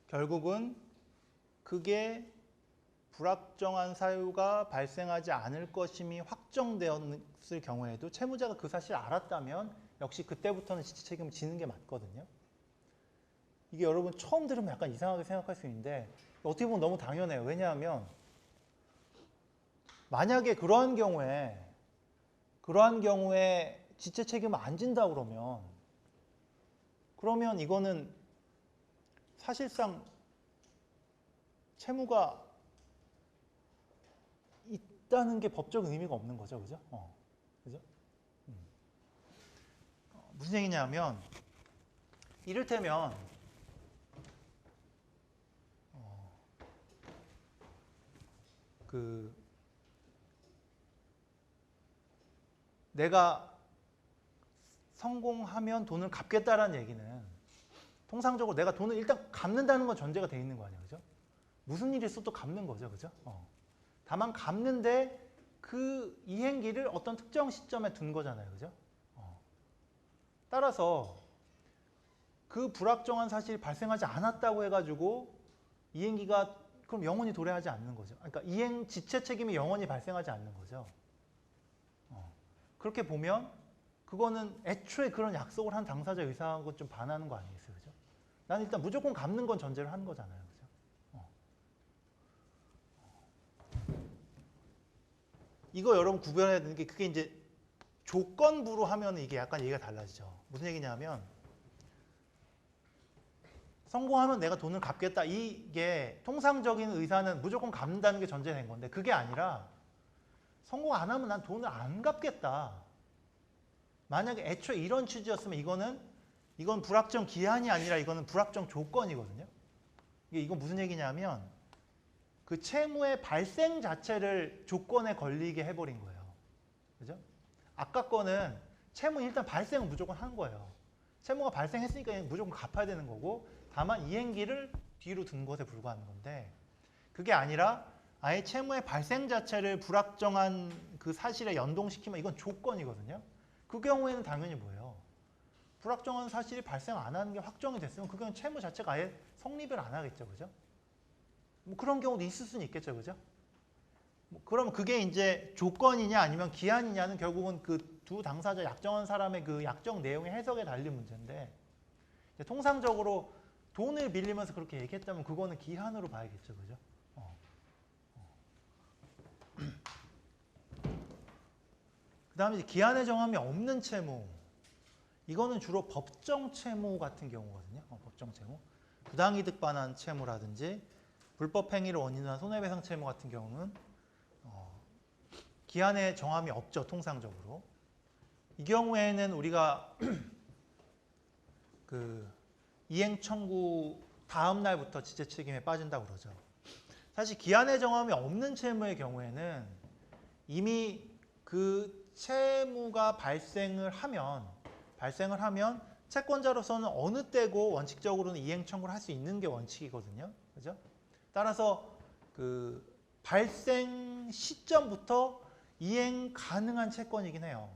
결국은 그게 불확정한 사유가 발생하지 않을 것임이 확정되었을 경우에도 채무자가 그 사실을 알았다면 역시 그때부터는 지체 책임을 지는 게 맞거든요. 이게 여러분 처음 들으면 약간 이상하게 생각할 수 있는데 어떻게 보면 너무 당연해요. 왜냐하면 만약에 그러한 경우에 지체 책임을 안 진다 그러면 이거는 사실상 채무가 있다는 게 법적 의미가 없는 거죠. 그죠? 그죠? 무슨 얘기냐면 이를테면 내가 성공하면 돈을 갚겠다라는 얘기는 통상적으로 내가 돈을 일단 갚는다는 건 전제가 돼 있는 거 아니에요. 그죠? 무슨 일이 있어도 갚는 거죠. 그죠? 다만 갚는데 그 이행기를 어떤 특정 시점에 둔 거잖아요. 그죠? 따라서 그 불확정한 사실이 발생하지 않았다고 해가지고 이행기가 그럼 영원히 도래하지 않는 거죠. 그러니까 이행 지체 책임이 영원히 발생하지 않는 거죠. 그렇게 보면 그거는 애초에 그런 약속을 한 당사자 의사하고 좀 반하는 거 아니겠어요? 그죠? 나는 일단 무조건 갚는 건 전제를 하는 거잖아요. 그죠? 이거 여러분 구별해야 되는 게 그게 이제 조건부로 하면 이게 약간 얘기가 달라지죠. 무슨 얘기냐면 성공하면 내가 돈을 갚겠다. 이게 통상적인 의사는 무조건 갚는다는 게 전제된 건데 그게 아니라 성공 안 하면 난 돈을 안 갚겠다. 만약에 애초에 이런 취지였으면 이건 불확정 기한이 아니라 이거는 불확정 조건이거든요. 이건 무슨 얘기냐면 그 채무의 발생 자체를 조건에 걸리게 해버린 거예요. 그죠? 아까 거는 채무 일단 발생은 무조건 한 거예요. 채무가 발생했으니까 무조건 갚아야 되는 거고 다만 이행기를 뒤로 둔 것에 불과한 건데 그게 아니라 아예 채무의 발생 자체를 불확정한 그 사실에 연동시키면 이건 조건이거든요. 그 경우에는 당연히 뭐예요? 불확정한 사실이 발생 안 하는 게 확정이 됐으면 그 경우는 채무 자체가 아예 성립을 안 하겠죠. 그죠? 뭐 그런 경우도 있을 수는 있겠죠. 그죠? 그러면 그게 이제 조건이냐 아니면 기한이냐는 결국은 그 두 당사자 약정한 사람의 그 약정 내용의 해석에 달린 문제인데 통상적으로 돈을 빌리면서 그렇게 얘기했다면 그거는 기한으로 봐야겠죠. 그죠? 그 다음에 이제 기한의 정함이 없는 채무. 이거는 주로 법정 채무 같은 경우거든요. 법정 채무. 부당이득 반환 채무라든지 불법 행위를 원인으로 한 손해배상 채무 같은 경우는 기한의 정함이 없죠. 통상적으로. 이 경우에는 우리가 그 이행 청구 다음 날부터 지체 책임에 빠진다고 그러죠. 사실 기한의 정함이 없는 채무의 경우에는 이미 그 채무가 발생을 하면 채권자로서는 어느 때고 원칙적으로는 이행 청구를 할 수 있는 게 원칙이거든요. 그죠? 따라서 그 발생 시점부터 이행 가능한 채권이긴 해요.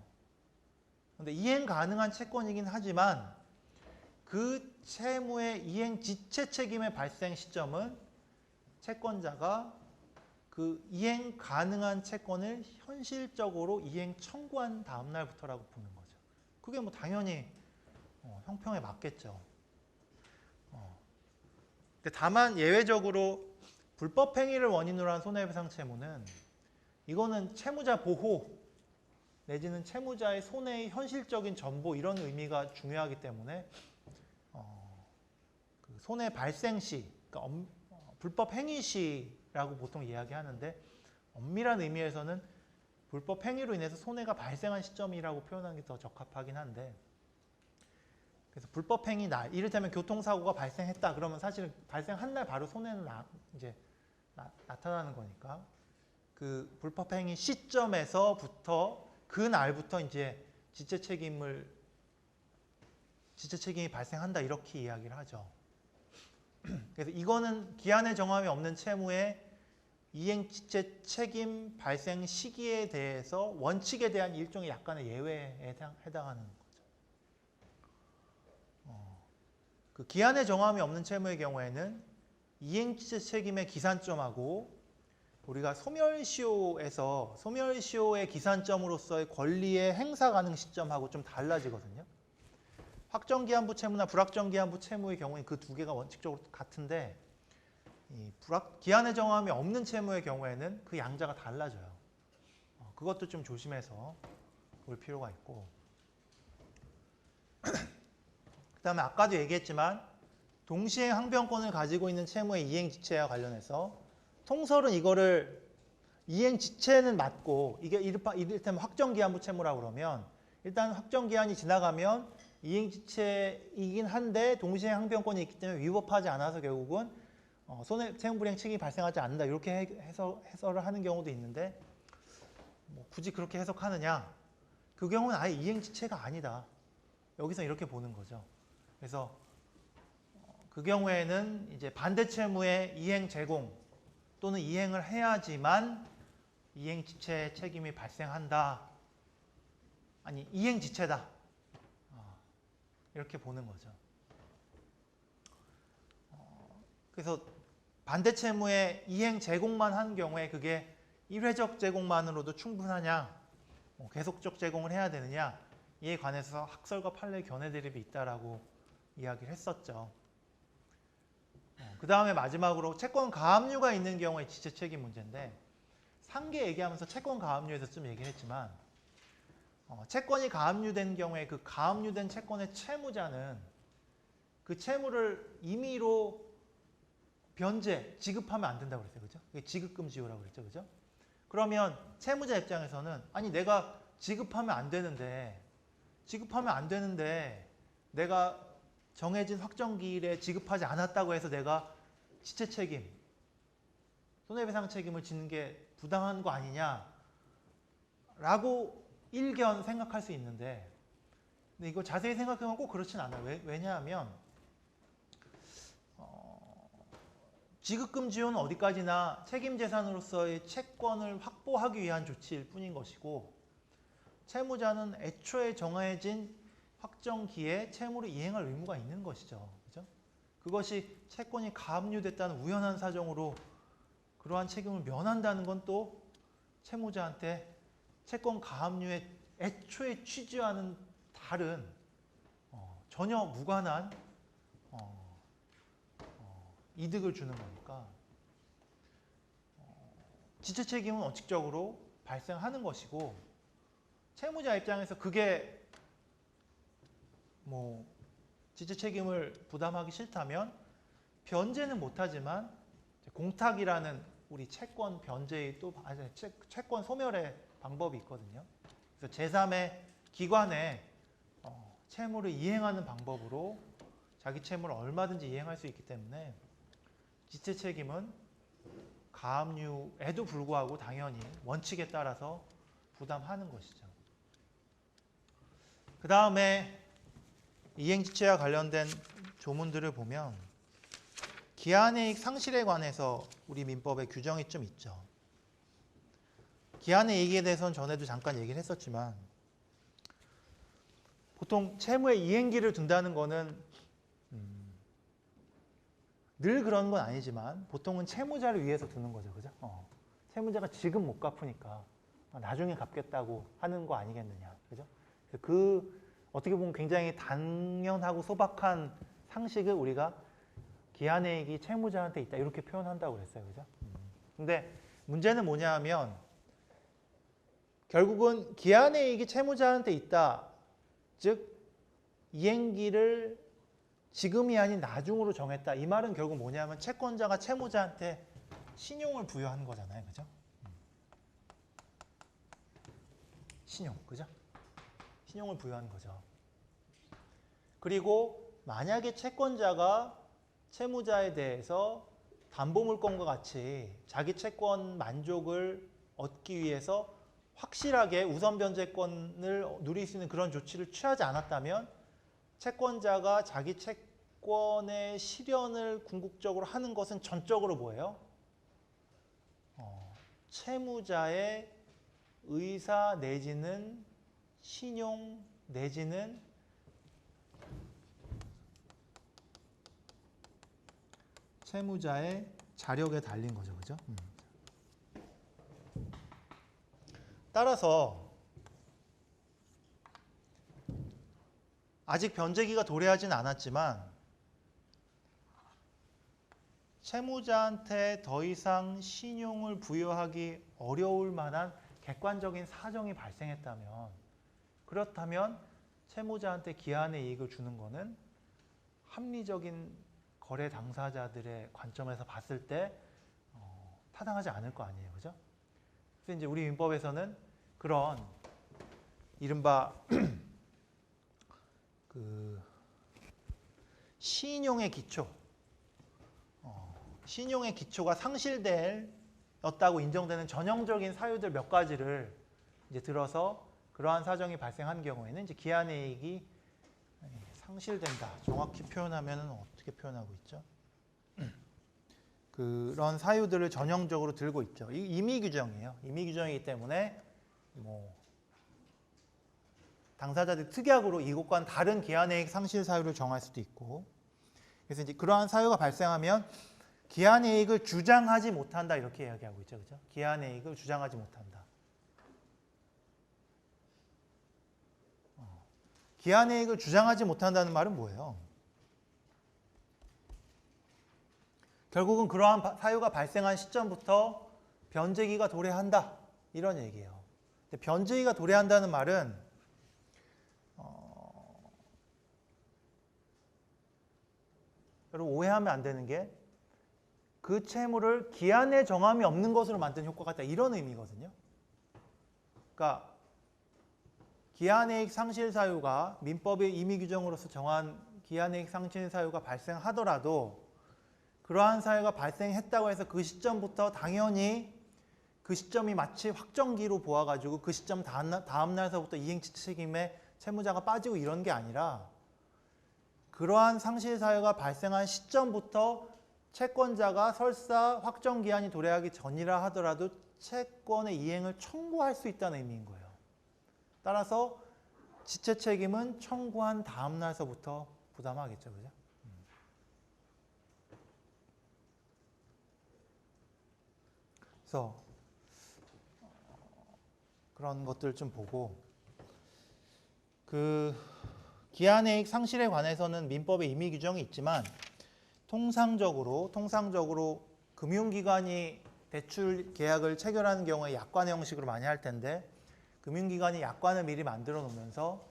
근데 이행 가능한 채권이긴 하지만 그 채무의 이행 지체 책임의 발생 시점은 채권자가 그 이행 가능한 채권을 현실적으로 이행 청구한 다음 날부터라고 보는 거죠. 그게 뭐 당연히 형평에 맞겠죠. 근데 다만 예외적으로 불법 행위를 원인으로 한 손해배상 채무는 이거는 채무자 보호 내지는 채무자의 손해의 현실적인 전보 이런 의미가 중요하기 때문에 그 손해 발생 시, 그러니까 불법 행위 시라고 보통 이야기하는데 엄밀한 의미에서는 불법 행위로 인해서 손해가 발생한 시점이라고 표현하는 게 더 적합하긴 한데, 그래서 불법 행위 날, 이를테면 교통사고가 발생했다 그러면 사실 발생한 날 바로 손해는 이제 나타나는 거니까, 그 불법 행위 시점에서부터 그 날부터 이제 지체 책임이 발생한다 이렇게 이야기를 하죠. 그래서 이거는 기한의 정함이 없는 채무의 이행지체 책임 발생 시기에 대해서 원칙에 대한 일종의 약간의 예외에 해당하는 거죠. 그 기한의 정함이 없는 채무의 경우에는 이행지체 책임의 기산점하고 우리가 소멸시효의 기산점으로서의 권리의 행사 가능 시점하고 좀 달라지거든요. 확정기한부 채무나 불확정기한부 채무의 경우에 그 두 개가 원칙적으로 같은데, 이 기한의 정함이 없는 채무의 경우에는 그 양자가 달라져요. 그것도 좀 조심해서 볼 필요가 있고, 그 다음에 아까도 얘기했지만 동시행 항변권을 가지고 있는 채무의 이행지체와 관련해서 통설은 이거를 이행지체는 맞고, 이게 이를테면 확정기한부 채무라고 그러면 일단 확정기한이 지나가면 이행지체이긴 한데 동시행 항변권이 있기 때문에 위법하지 않아서 결국은 채무불이행 책임이 발생하지 않는다 이렇게 해설을 하는 경우도 있는데, 뭐 굳이 그렇게 해석하느냐? 그 경우는 아예 이행지체가 아니다. 여기서 이렇게 보는 거죠. 그래서 그 경우에는 이제 반대 채무의 이행 제공 또는 이행을 해야지만 이행지체 책임이 발생한다. 아니 이행지체다. 이렇게 보는 거죠. 그래서 반대 채무의 이행 제공만 한 경우에 그게 1회적 제공만으로도 충분하냐, 계속적 제공을 해야 되느냐, 이에 관해서 학설과 판례 견해 대립이 있다라고 이야기를 했었죠. 그 다음에 마지막으로 채권 가압류가 있는 경우의 지체 책임 문제인데, 상계 얘기하면서 채권 가압류에서 좀 얘기를 했지만, 채권이 가압류된 경우에 그 가압류된 채권의 채무자는 그 채무를 임의로 지급하면 안 된다고 그랬어요. 그죠? 그게 지급금지요라고 그랬죠. 그죠? 그러면 채무자 입장에서는 아니 내가 지급하면 안 되는데 내가 정해진 확정기일에 지급하지 않았다고 해서 내가 지체 책임, 손해배상 책임을 지는 게 부당한 거 아니냐라고 일견 생각할 수 있는데, 근데 이거 자세히 생각해보면 꼭 그렇진 않아요. 왜냐하면 지급금지요는 어디까지나 책임재산으로서의 채권을 확보하기 위한 조치일 뿐인 것이고, 채무자는 애초에 정해진 확정기에 채무를 이행할 의무가 있는 것이죠. 그죠? 그것이 채권이 가압류됐다는 우연한 사정으로 그러한 책임을 면한다는 건 또 채무자한테 채권 가압류의 애초에 취지와는 다른 전혀 무관한 이득을 주는 거니까 지체 책임은 원칙적으로 발생하는 것이고, 채무자 입장에서 그게 뭐 지체 책임을 부담하기 싫다면 변제는 못하지만 공탁이라는 우리 채권 변제의 채권 소멸의 방법이 있거든요. 그래서 제3의 기관에 채무를 이행하는 방법으로 자기 채무를 얼마든지 이행할 수 있기 때문에 지체 책임은 가압류에도 불구하고 당연히 원칙에 따라서 부담하는 것이죠. 그 다음에 이행지체와 관련된 조문들을 보면 기한이익 상실에 관해서 우리 민법에 규정이 좀 있죠. 기한의 이익에 대해서는 전에도 잠깐 얘기를 했었지만, 보통 채무의 이행기를 둔다는 거는 늘 그런 건 아니지만 보통은 채무자를 위해서 두는 거죠. 그죠? 채무자가 지금 못 갚으니까 나중에 갚겠다고 하는 거 아니겠느냐. 그죠? 어떻게 보면 굉장히 당연하고 소박한 상식을 우리가 기한의 이익이 채무자한테 있다 이렇게 표현한다고 그랬어요. 그죠? 근데 문제는 뭐냐 하면 결국은 기한의 이익이 채무자한테 있다. 즉 이행기를 지금이 아닌 나중으로 정했다. 이 말은 결국 뭐냐면 채권자가 채무자한테 신용을 부여하는 거잖아요. 그죠? 신용, 그죠? 신용을 부여하는 거죠. 그리고 만약에 채권자가 채무자에 대해서 담보물권과 같이 자기 채권 만족을 얻기 위해서 확실하게 우선 변제권을 누릴 수 있는 그런 조치를 취하지 않았다면 채권자가 자기 채권의 실현을 궁극적으로 하는 것은 전적으로 뭐예요? 채무자의 의사 내지는 신용 내지는 채무자의 자력에 달린 거죠. 그죠? 따라서 아직 변제기가 도래하진 않았지만 채무자한테 더 이상 신용을 부여하기 어려울 만한 객관적인 사정이 발생했다면, 그렇다면 채무자한테 기한의 이익을 주는 것은 합리적인 거래 당사자들의 관점에서 봤을 때 타당하지 않을 거 아니에요. 그죠? 그래서 이제 우리 민법에서는 그런 이른바 그 신용의 기초, 신용의 기초가 상실되었다고 인정되는 전형적인 사유들 몇 가지를 이제 들어서 그러한 사정이 발생한 경우에는 이제 기한의 이익이 상실된다. 정확히 표현하면 어떻게 표현하고 있죠? 그런 사유들을 전형적으로 들고 있죠. 이 임의 규정이에요. 임의 규정이기 때문에 뭐 당사자들이 특약으로 이것과는 다른 기한의 이익 상실 사유를 정할 수도 있고, 그래서 이제 그러한 사유가 발생하면 기한의 이익을 주장하지 못한다 이렇게 이야기하고 있죠, 그죠? 기한의 이익을 주장하지 못한다. 기한의 이익을 주장하지 못한다는 말은 뭐예요? 결국은 그러한 사유가 발생한 시점부터 변제기가 도래한다 이런 얘기예요. 근데 변제기가 도래한다는 말은 여러분 오해하면 안 되는 게 그 채무를 기한의 정함이 없는 것으로 만든 효과가 있다 이런 의미거든요. 그러니까 기한의 이익 상실 사유가 민법의 임의 규정으로서 정한 기한의 이익 상실 사유가 발생하더라도 그러한 사유가 발생했다고 해서 그 시점부터 당연히 그 시점이 마치 확정기로 보아가지고 그 시점 다음 날서부터 이행치 책임에 채무자가 빠지고 이런 게 아니라 그러한 상실 사유가 발생한 시점부터 채권자가 설사 확정 기한이 도래하기 전이라 하더라도 채권의 이행을 청구할 수 있다는 의미인 거예요. 따라서 지체 책임은 청구한 다음 날서부터 부담하겠죠, 그죠? 그래서 그런 것들 좀 보고 그 기한의 이익 상실에 관해서는 민법에 임의 규정이 있지만 통상적으로 금융기관이 대출 계약을 체결하는 경우에 약관의 형식으로 많이 할 텐데 금융기관이 약관을 미리 만들어 놓으면서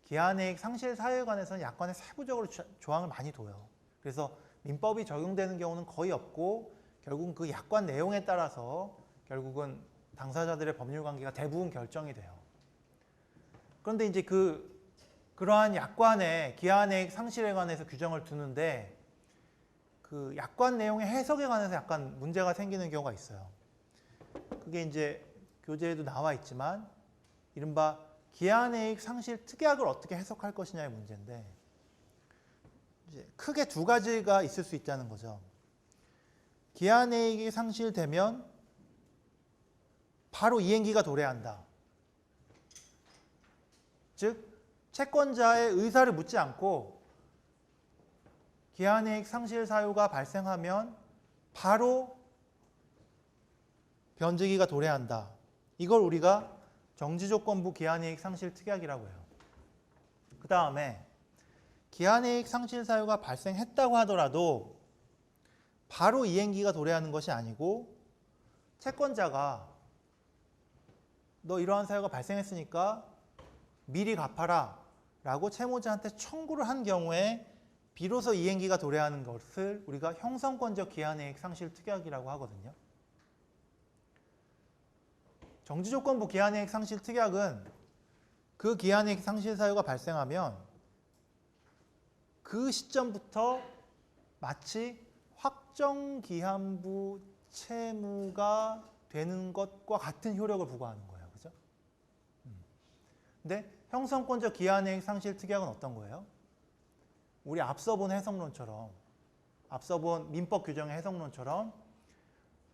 기한의 이익 상실 사유에 관해서는 약관에 세부적으로 조항을 많이 둬요. 그래서 민법이 적용되는 경우는 거의 없고 결국은 그 약관 내용에 따라서 결국은 당사자들의 법률 관계가 대부분 결정이 돼요. 그런데 이제 그러한 약관에 기한의 이익 상실에 관해서 규정을 두는데 그 약관 내용의 해석에 관해서 약간 문제가 생기는 경우가 있어요. 그게 이제 교재에도 나와 있지만 이른바 기한의 이익 상실 특약을 어떻게 해석할 것이냐의 문제인데 이제 크게 두 가지가 있을 수 있다는 거죠. 기한의 이익이 상실되면 바로 이행기가 도래한다. 즉 채권자의 의사를 묻지 않고 기한의 이익 상실 사유가 발생하면 바로 변제기가 도래한다. 이걸 우리가 정지조건부 기한의 이익 상실 특약이라고 해요. 그 다음에 기한의 이익 상실 사유가 발생했다고 하더라도 바로 이행기가 도래하는 것이 아니고 채권자가 너 이러한 사유가 발생했으니까 미리 갚아라 라고 채무자한테 청구를 한 경우에 비로소 이행기가 도래하는 것을 우리가 형성권적 기한의 이익 상실 특약이라고 하거든요. 정지조건부 기한의 이익 상실 특약은 그 기한의 상실 사유가 발생하면 그 시점부터 마치 확정기한부 채무가 되는 것과 같은 효력을 부과하는 거예요. 그죠? 근데 형성권적 기한의 상실 특약은 어떤 거예요? 우리 앞서 본 해석론처럼, 앞서 본 민법 규정의 해석론처럼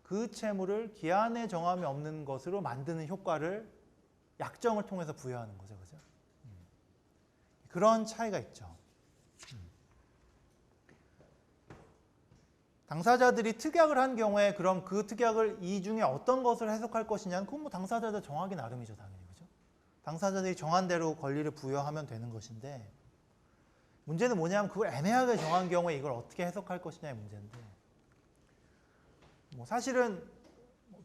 그 채무를 기한의 정함이 없는 것으로 만드는 효과를 약정을 통해서 부여하는 거죠. 그죠? 그런 차이가 있죠. 당사자들이 특약을 한 경우에 그럼 그 특약을 이 중에 어떤 것을 해석할 것이냐는 그건 뭐 당사자들 정하기 나름이죠. 당연히. 그죠? 당사자들이 정한 대로 권리를 부여하면 되는 것인데 문제는 뭐냐면 그걸 애매하게 정한 경우에 이걸 어떻게 해석할 것이냐의 문제인데 뭐 사실은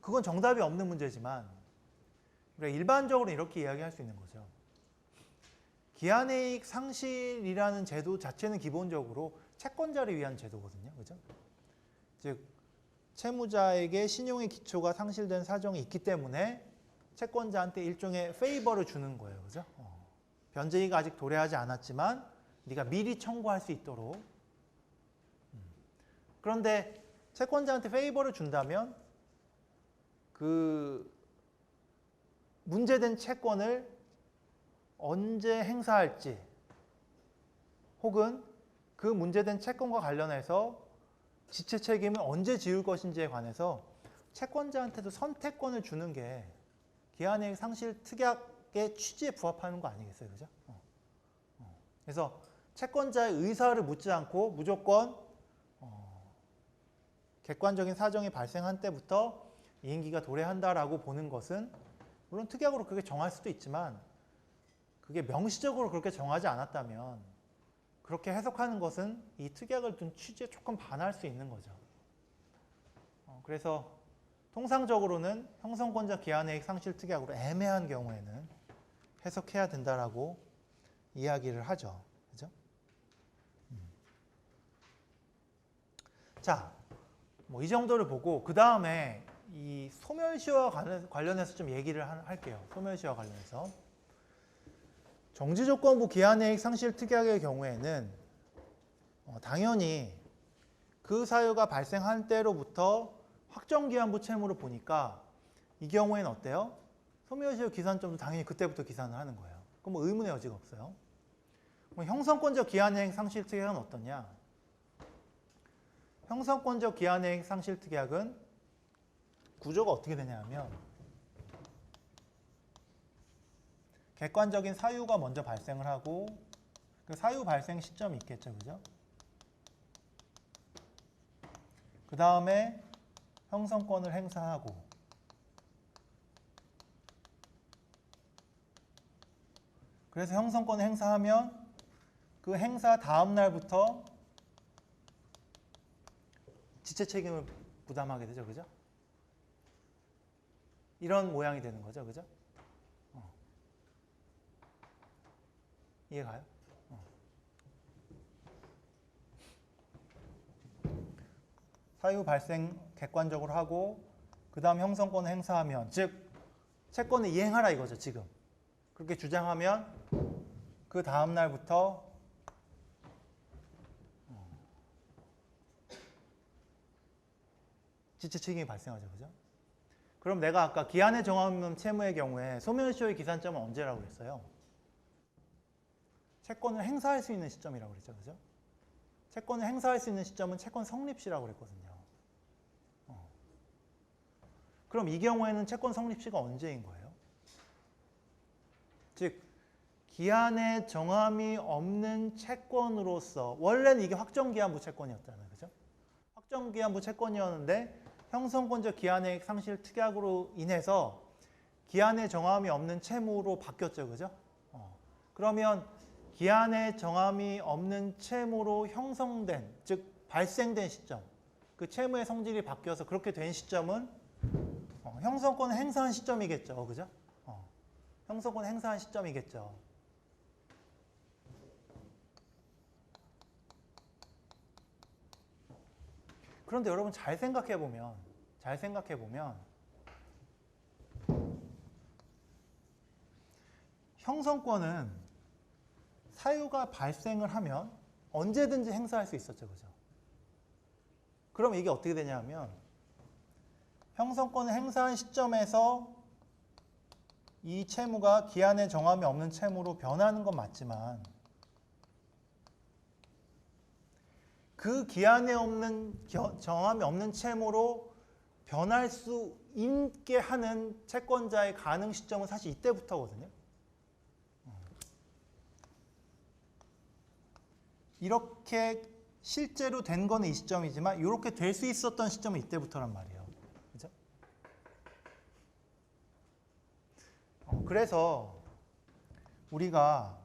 그건 정답이 없는 문제지만 일반적으로 이렇게 이야기할 수 있는 거죠. 기한이익 상실이라는 제도 자체는 기본적으로 채권자를 위한 제도거든요. 그죠? 즉 채무자에게 신용의 기초가 상실된 사정이 있기 때문에 채권자한테 일종의 페이버를 주는 거예요. 그죠? 변제이가 아직 도래하지 않았지만 네가 미리 청구할 수 있도록. 그런데 채권자한테 페이버를 준다면 그 문제된 채권을 언제 행사할지 혹은 그 문제된 채권과 관련해서 지체 책임을 언제 지을 것인지에 관해서 채권자한테도 선택권을 주는 게 기한이익 상실 특약의 취지에 부합하는 거 아니겠어요? 그죠? 그래서 채권자의 의사를 묻지 않고 무조건 객관적인 사정이 발생한 때부터 이행기가 도래한다라고 보는 것은 물론 특약으로 그렇게 정할 수도 있지만 그게 명시적으로 그렇게 정하지 않았다면 그렇게 해석하는 것은 이 특약을 둔 취지에 조금 반할 수 있는 거죠. 그래서 통상적으로는 형성권자 기한이익 상실 특약으로 애매한 경우에는 해석해야 된다라고 이야기를 하죠. 그죠? 자, 뭐 이 정도를 보고 그 다음에 이 소멸시효와 관련해서 좀 얘기를 할게요. 소멸시효와 관련해서. 정지조건부 기한이익 상실 특약의 경우에는 당연히 그 사유가 발생한 때로부터 확정기한부 채무를 보니까 이 경우에는 어때요? 소멸시효 기산점도 당연히 그때부터 기산을 하는 거예요. 그럼 뭐 의문의 여지가 없어요. 그럼 형성권적 기한이익 상실 특약은 어떠냐? 형성권적 기한이익 상실 특약은 구조가 어떻게 되냐면 객관적인 사유가 먼저 발생을 하고 그 사유 발생 시점이 있겠죠. 그죠? 그 다음에 형성권을 행사하고 그래서 형성권을 행사하면 그 행사 다음 날부터 지체 책임을 부담하게 되죠. 그죠? 이런 모양이 되는 거죠. 그죠? 이해가요? 사유 발생 객관적으로 하고 그 다음 형성권을 행사하면 즉 채권을 이행하라 이거죠. 지금 그렇게 주장하면 그 다음 날부터 지체 책임이 발생하죠. 그죠? 그럼 내가 아까 기한의 정함없는 채무의 경우에 소멸시효의 기산점은 언제라고 그랬어요? 채권을 행사할 수 있는 시점이라고 그랬죠. 그죠? 채권을 행사할 수 있는 시점은 채권 성립시라고 그랬거든요. 그럼 이 경우에는 채권 성립시가 언제인 거예요? 즉 기한의 정함이 없는 채권으로서 원래는 이게 확정기한부 채권이었잖아요. 그죠? 확정기한부 채권이었는데 형성권적 기한이익 상실 특약으로 인해서 기한의 정함이 없는 채무로 바뀌었죠. 그죠? 그러면 기한의 정함이 없는 채무로 형성된, 즉 발생된 시점, 그 채무의 성질이 바뀌어서 그렇게 된 시점은 형성권을 행사한 시점이겠죠. 그죠? 형성권을 행사한 시점이겠죠. 그런데 여러분 잘 생각해 보면 형성권은 사유가 발생을 하면 언제든지 행사할 수 있었죠. 그죠? 그럼 이게 어떻게 되냐 하면 형성권을 행사한 시점에서 이 채무가 기한에 정함이 없는 채무로 변하는 건 맞지만 그 기한에 정함이 없는 채무로 변할 수 있게 하는 채권자의 가능 시점은 사실 이때부터거든요. 이렇게 실제로 된 거는 이 시점이지만 이렇게 될 수 있었던 시점은 이때부터란 말이에요. 그죠? 그래서 우리가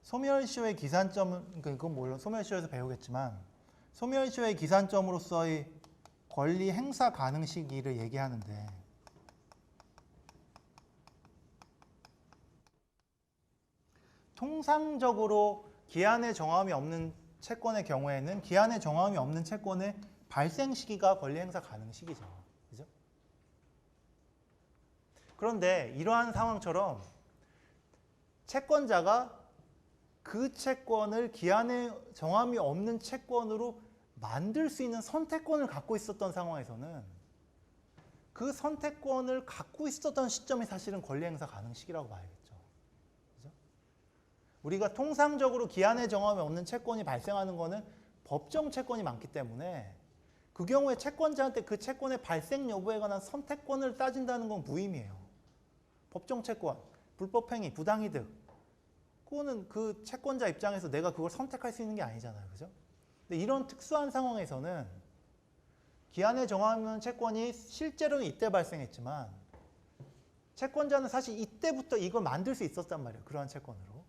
소멸시효의 기산점은, 그건 물론 소멸시효에서 배우겠지만 소멸시효의 기산점으로서의 권리 행사 가능 시기를 얘기하는데 통상적으로 기한에 정함이 없는 채권의 경우에는 기한에 정함이 없는 채권의 발생 시기가 권리 행사 가능 시기죠. 그죠? 그런데 이러한 상황처럼 채권자가 그 채권을 기한에 정함이 없는 채권으로 만들 수 있는 선택권을 갖고 있었던 상황에서는 그 선택권을 갖고 있었던 시점이 사실은 권리 행사 가능 시기라고 봐야겠죠. 그죠? 우리가 통상적으로 기한에 정함이 없는 채권이 발생하는 거는 법정 채권이 많기 때문에 그 경우에 채권자한테 그 채권의 발생 여부에 관한 선택권을 따진다는 건 무의미해요. 법정 채권, 불법행위, 부당이득, 그거는 그 채권자 입장에서 내가 그걸 선택할 수 있는 게 아니잖아요. 그죠? 근데 이런 특수한 상황에서는 기한에 정하는 채권이 실제로는 이때 발생했지만 채권자는 사실 이때부터 이걸 만들 수 있었단 말이에요. 그러한 채권으로.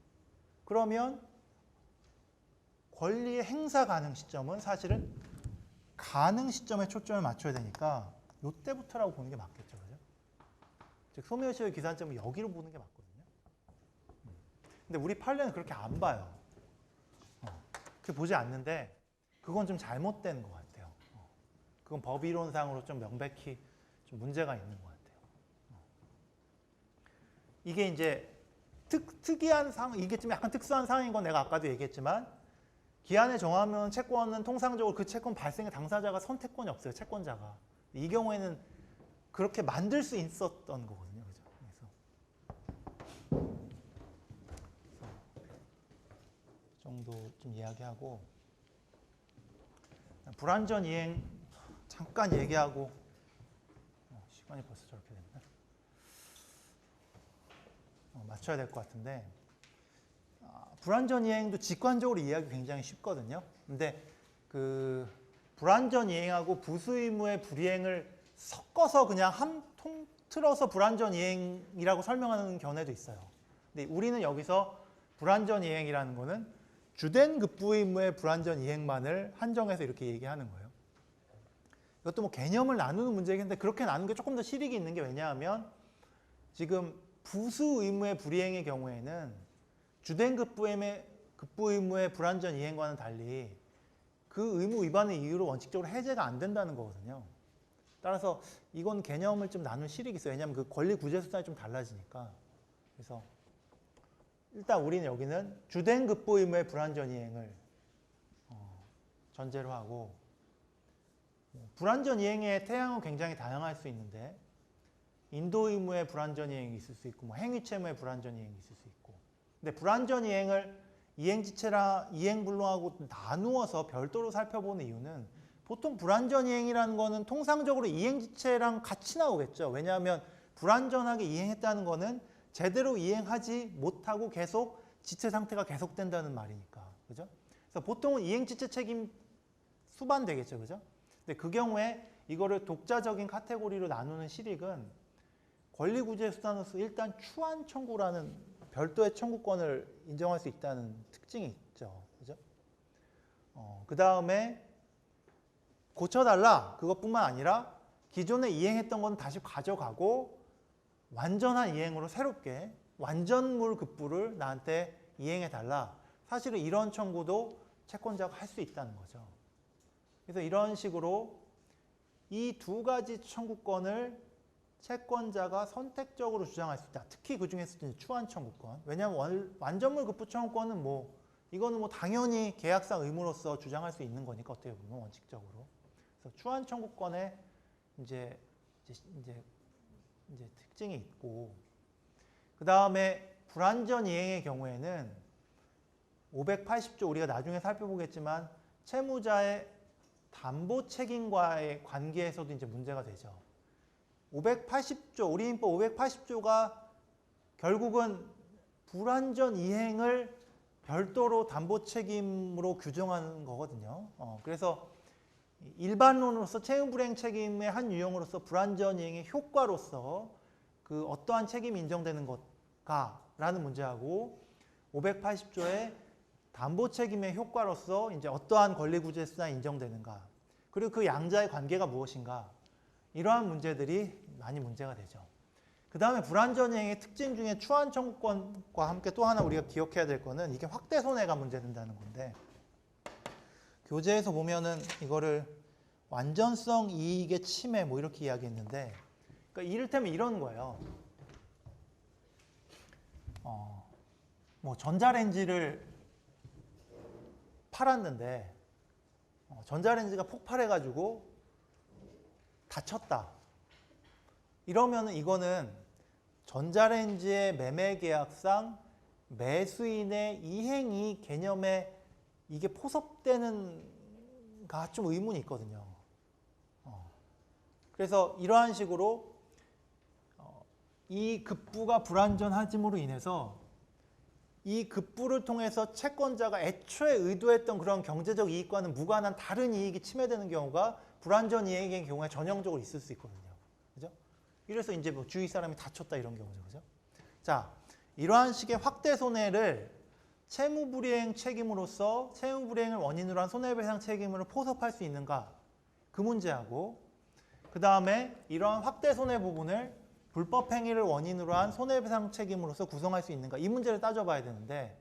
그러면 권리의 행사 가능 시점은 사실은 가능 시점에 초점을 맞춰야 되니까 이때부터라고 보는 게 맞겠죠. 그죠? 즉 소멸시효의 기산점은 여기로 보는 게 맞거든요. 근데 우리 판례는 그렇게 안 봐요. 그렇게 보지 않는데 그건 좀 잘못된 것 같아요. 그건 법 이론상으로 좀 명백히 좀 문제가 있는 것 같아요. 이게 이제 특이한 상황, 이게 좀 약간 특수한 상황인 건 내가 아까도 얘기했지만 기한에 정하면 채권은 통상적으로 그 채권 발생의 당사자가 선택권이 없어요. 채권자가. 이 경우에는 그렇게 만들 수 있었던 거거든요. 그죠? 그래서 정도 좀 이야기하고 불완전 이행 잠깐 얘기하고 시간이 벌써 저렇게 됐나? 맞춰야 될 것 같은데 불완전 이행도 직관적으로 이해하기 굉장히 쉽거든요. 근데 그 불완전 이행하고 부수 의무의 불이행을 섞어서 그냥 한 통틀어서 불완전 이행이라고 설명하는 견해도 있어요. 근데 우리는 여기서 불완전 이행이라는 거는 주된 급부 의무의 불완전 이행만을 한정해서 이렇게 얘기하는 거예요. 이것도 뭐 개념을 나누는 문제이긴 한데 그렇게 나누는 게 조금 더 실익이 있는 게 왜냐하면 지금 부수 의무의 불이행의 경우에는 주된 급부 의무의 불완전 이행과는 달리 그 의무 위반의 이유로 원칙적으로 해제가 안 된다는 거거든요. 따라서 이건 개념을 좀 나눌 실익이 있어요. 왜냐하면 그 권리 구제 수단이 좀 달라지니까. 그래서 일단 우리는 여기는 주된 급부 의무의 불완전 이행을 전제로 하고 불완전 이행의 태양은 굉장히 다양할 수 있는데 인도 의무의 불완전 이행이 있을 수 있고 행위 채무의 불완전 이행이 있을 수 있고 근데 불완전 이행을 이행지체랑 이행불능하고 나누어서 별도로 살펴보는 이유는 보통 불완전 이행이라는 거는 통상적으로 이행지체랑 같이 나오겠죠. 왜냐하면 불완전하게 이행했다는 거는 제대로 이행하지 못하고 계속 지체 상태가 계속된다는 말이니까. 그죠? 그래서 보통은 이행지체 책임 수반되겠죠. 그죠? 근데 그 경우에 이거를 독자적인 카테고리로 나누는 실익은 권리구제 수단으로서 일단 추한 청구라는 별도의 청구권을 인정할 수 있다는 특징이 있죠. 그죠? 그 다음에 고쳐달라 그것뿐만 아니라 기존에 이행했던 건 다시 가져가고 완전한 이행으로 새롭게 완전물 급부를 나한테 이행해달라. 사실은 이런 청구도 채권자가 할 수 있다는 거죠. 그래서 이런 식으로 이 두 가지 청구권을 채권자가 선택적으로 주장할 수 있다. 특히 그 중에서 추한 청구권. 왜냐하면 완전물 급부 청구권은 이거는 당연히 계약상 의무로서 주장할 수 있는 거니까 어떻게 보면 원칙적으로. 그래서 추한 청구권에 이제 특징이 있고, 그 다음에 불완전 이행의 경우에는 580조 우리가 나중에 살펴보겠지만 채무자의 담보 책임과의 관계에서도 이제 문제가 되죠. 580조, 우리인법 580조가 결국은 불완전 이행을 별도로 담보 책임으로 규정하는 거거든요. 그래서 일반론으로서 채무불이행 책임의 한 유형으로서 불완전 이행의 효과로서 그 어떠한 책임이 인정되는 것가라는 문제하고 580조의 담보 책임의 효과로서 이제 어떠한 권리구제수가 인정되는가, 그리고 그 양자의 관계가 무엇인가, 이러한 문제들이 많이 문제가 되죠. 그 다음에 불완전 이행의 특징 중에 추한 청구권과 함께 또 하나 우리가 기억해야 될 거는 이게 확대 손해가 문제된다는 건데, 교재에서 보면은 이거를 완전성 이익의 침해 이렇게 이야기했는데, 그러니까 이를테면 이런 거예요. 전자레인지를 팔았는데 전자레인지가 폭발해가지고 다쳤다. 이러면 이거는 전자레인지의 매매 계약상 매수인의 이행이 개념에 이게 포섭되는가 좀 의문이 있거든요. 그래서 이러한 식으로 이 급부가 불완전하짐으로 인해서 이 급부를 통해서 채권자가 애초에 의도했던 그런 경제적 이익과는 무관한 다른 이익이 침해되는 경우가 불완전 이익의 경우에 전형적으로 있을 수 있거든요. 그죠? 이래서 이제 주위 사람이 다쳤다 이런 경우죠. 그죠? 자, 이러한 식의 확대 손해를 채무불이행 책임으로서 채무불이행을 원인으로 한 손해배상 책임으로 포섭할 수 있는가? 그 문제하고, 그 다음에 이러한 확대 손해 부분을 불법행위를 원인으로 한 손해배상 책임으로서 구성할 수 있는가? 이 문제를 따져봐야 되는데,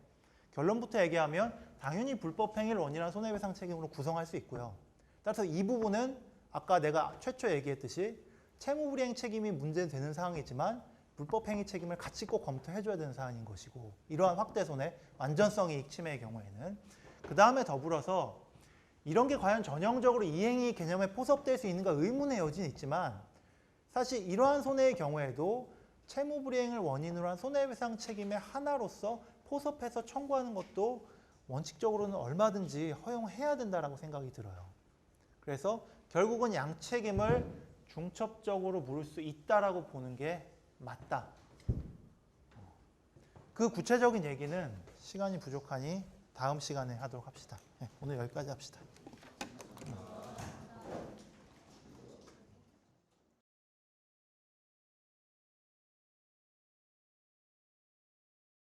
결론부터 얘기하면 당연히 불법행위를 원인으로 한 손해배상 책임으로 구성할 수 있고요. 따라서 이 부분은 아까 내가 최초 얘기했듯이 채무불이행 책임이 문제되는 상황이지만 불법행위 책임을 같이 꼭 검토해줘야 되는 사안인 것이고, 이러한 확대 손해, 완전성 이익 침해의 경우에는. 그 다음에 더불어서 이런 게 과연 전형적으로 이행이 개념에 포섭될 수 있는가 의문의 여지는 있지만, 사실 이러한 손해의 경우에도 채무불이행을 원인으로 한 손해배상 책임의 하나로서 포섭해서 청구하는 것도 원칙적으로는 얼마든지 허용해야 된다고 생각이 들어요. 그래서 결국은 양책임을 중첩적으로 물을 수 있다라고 보는 게 맞다. 그 구체적인 얘기는 시간이 부족하니 다음 시간에 하도록 합시다. 오늘 여기까지 합시다.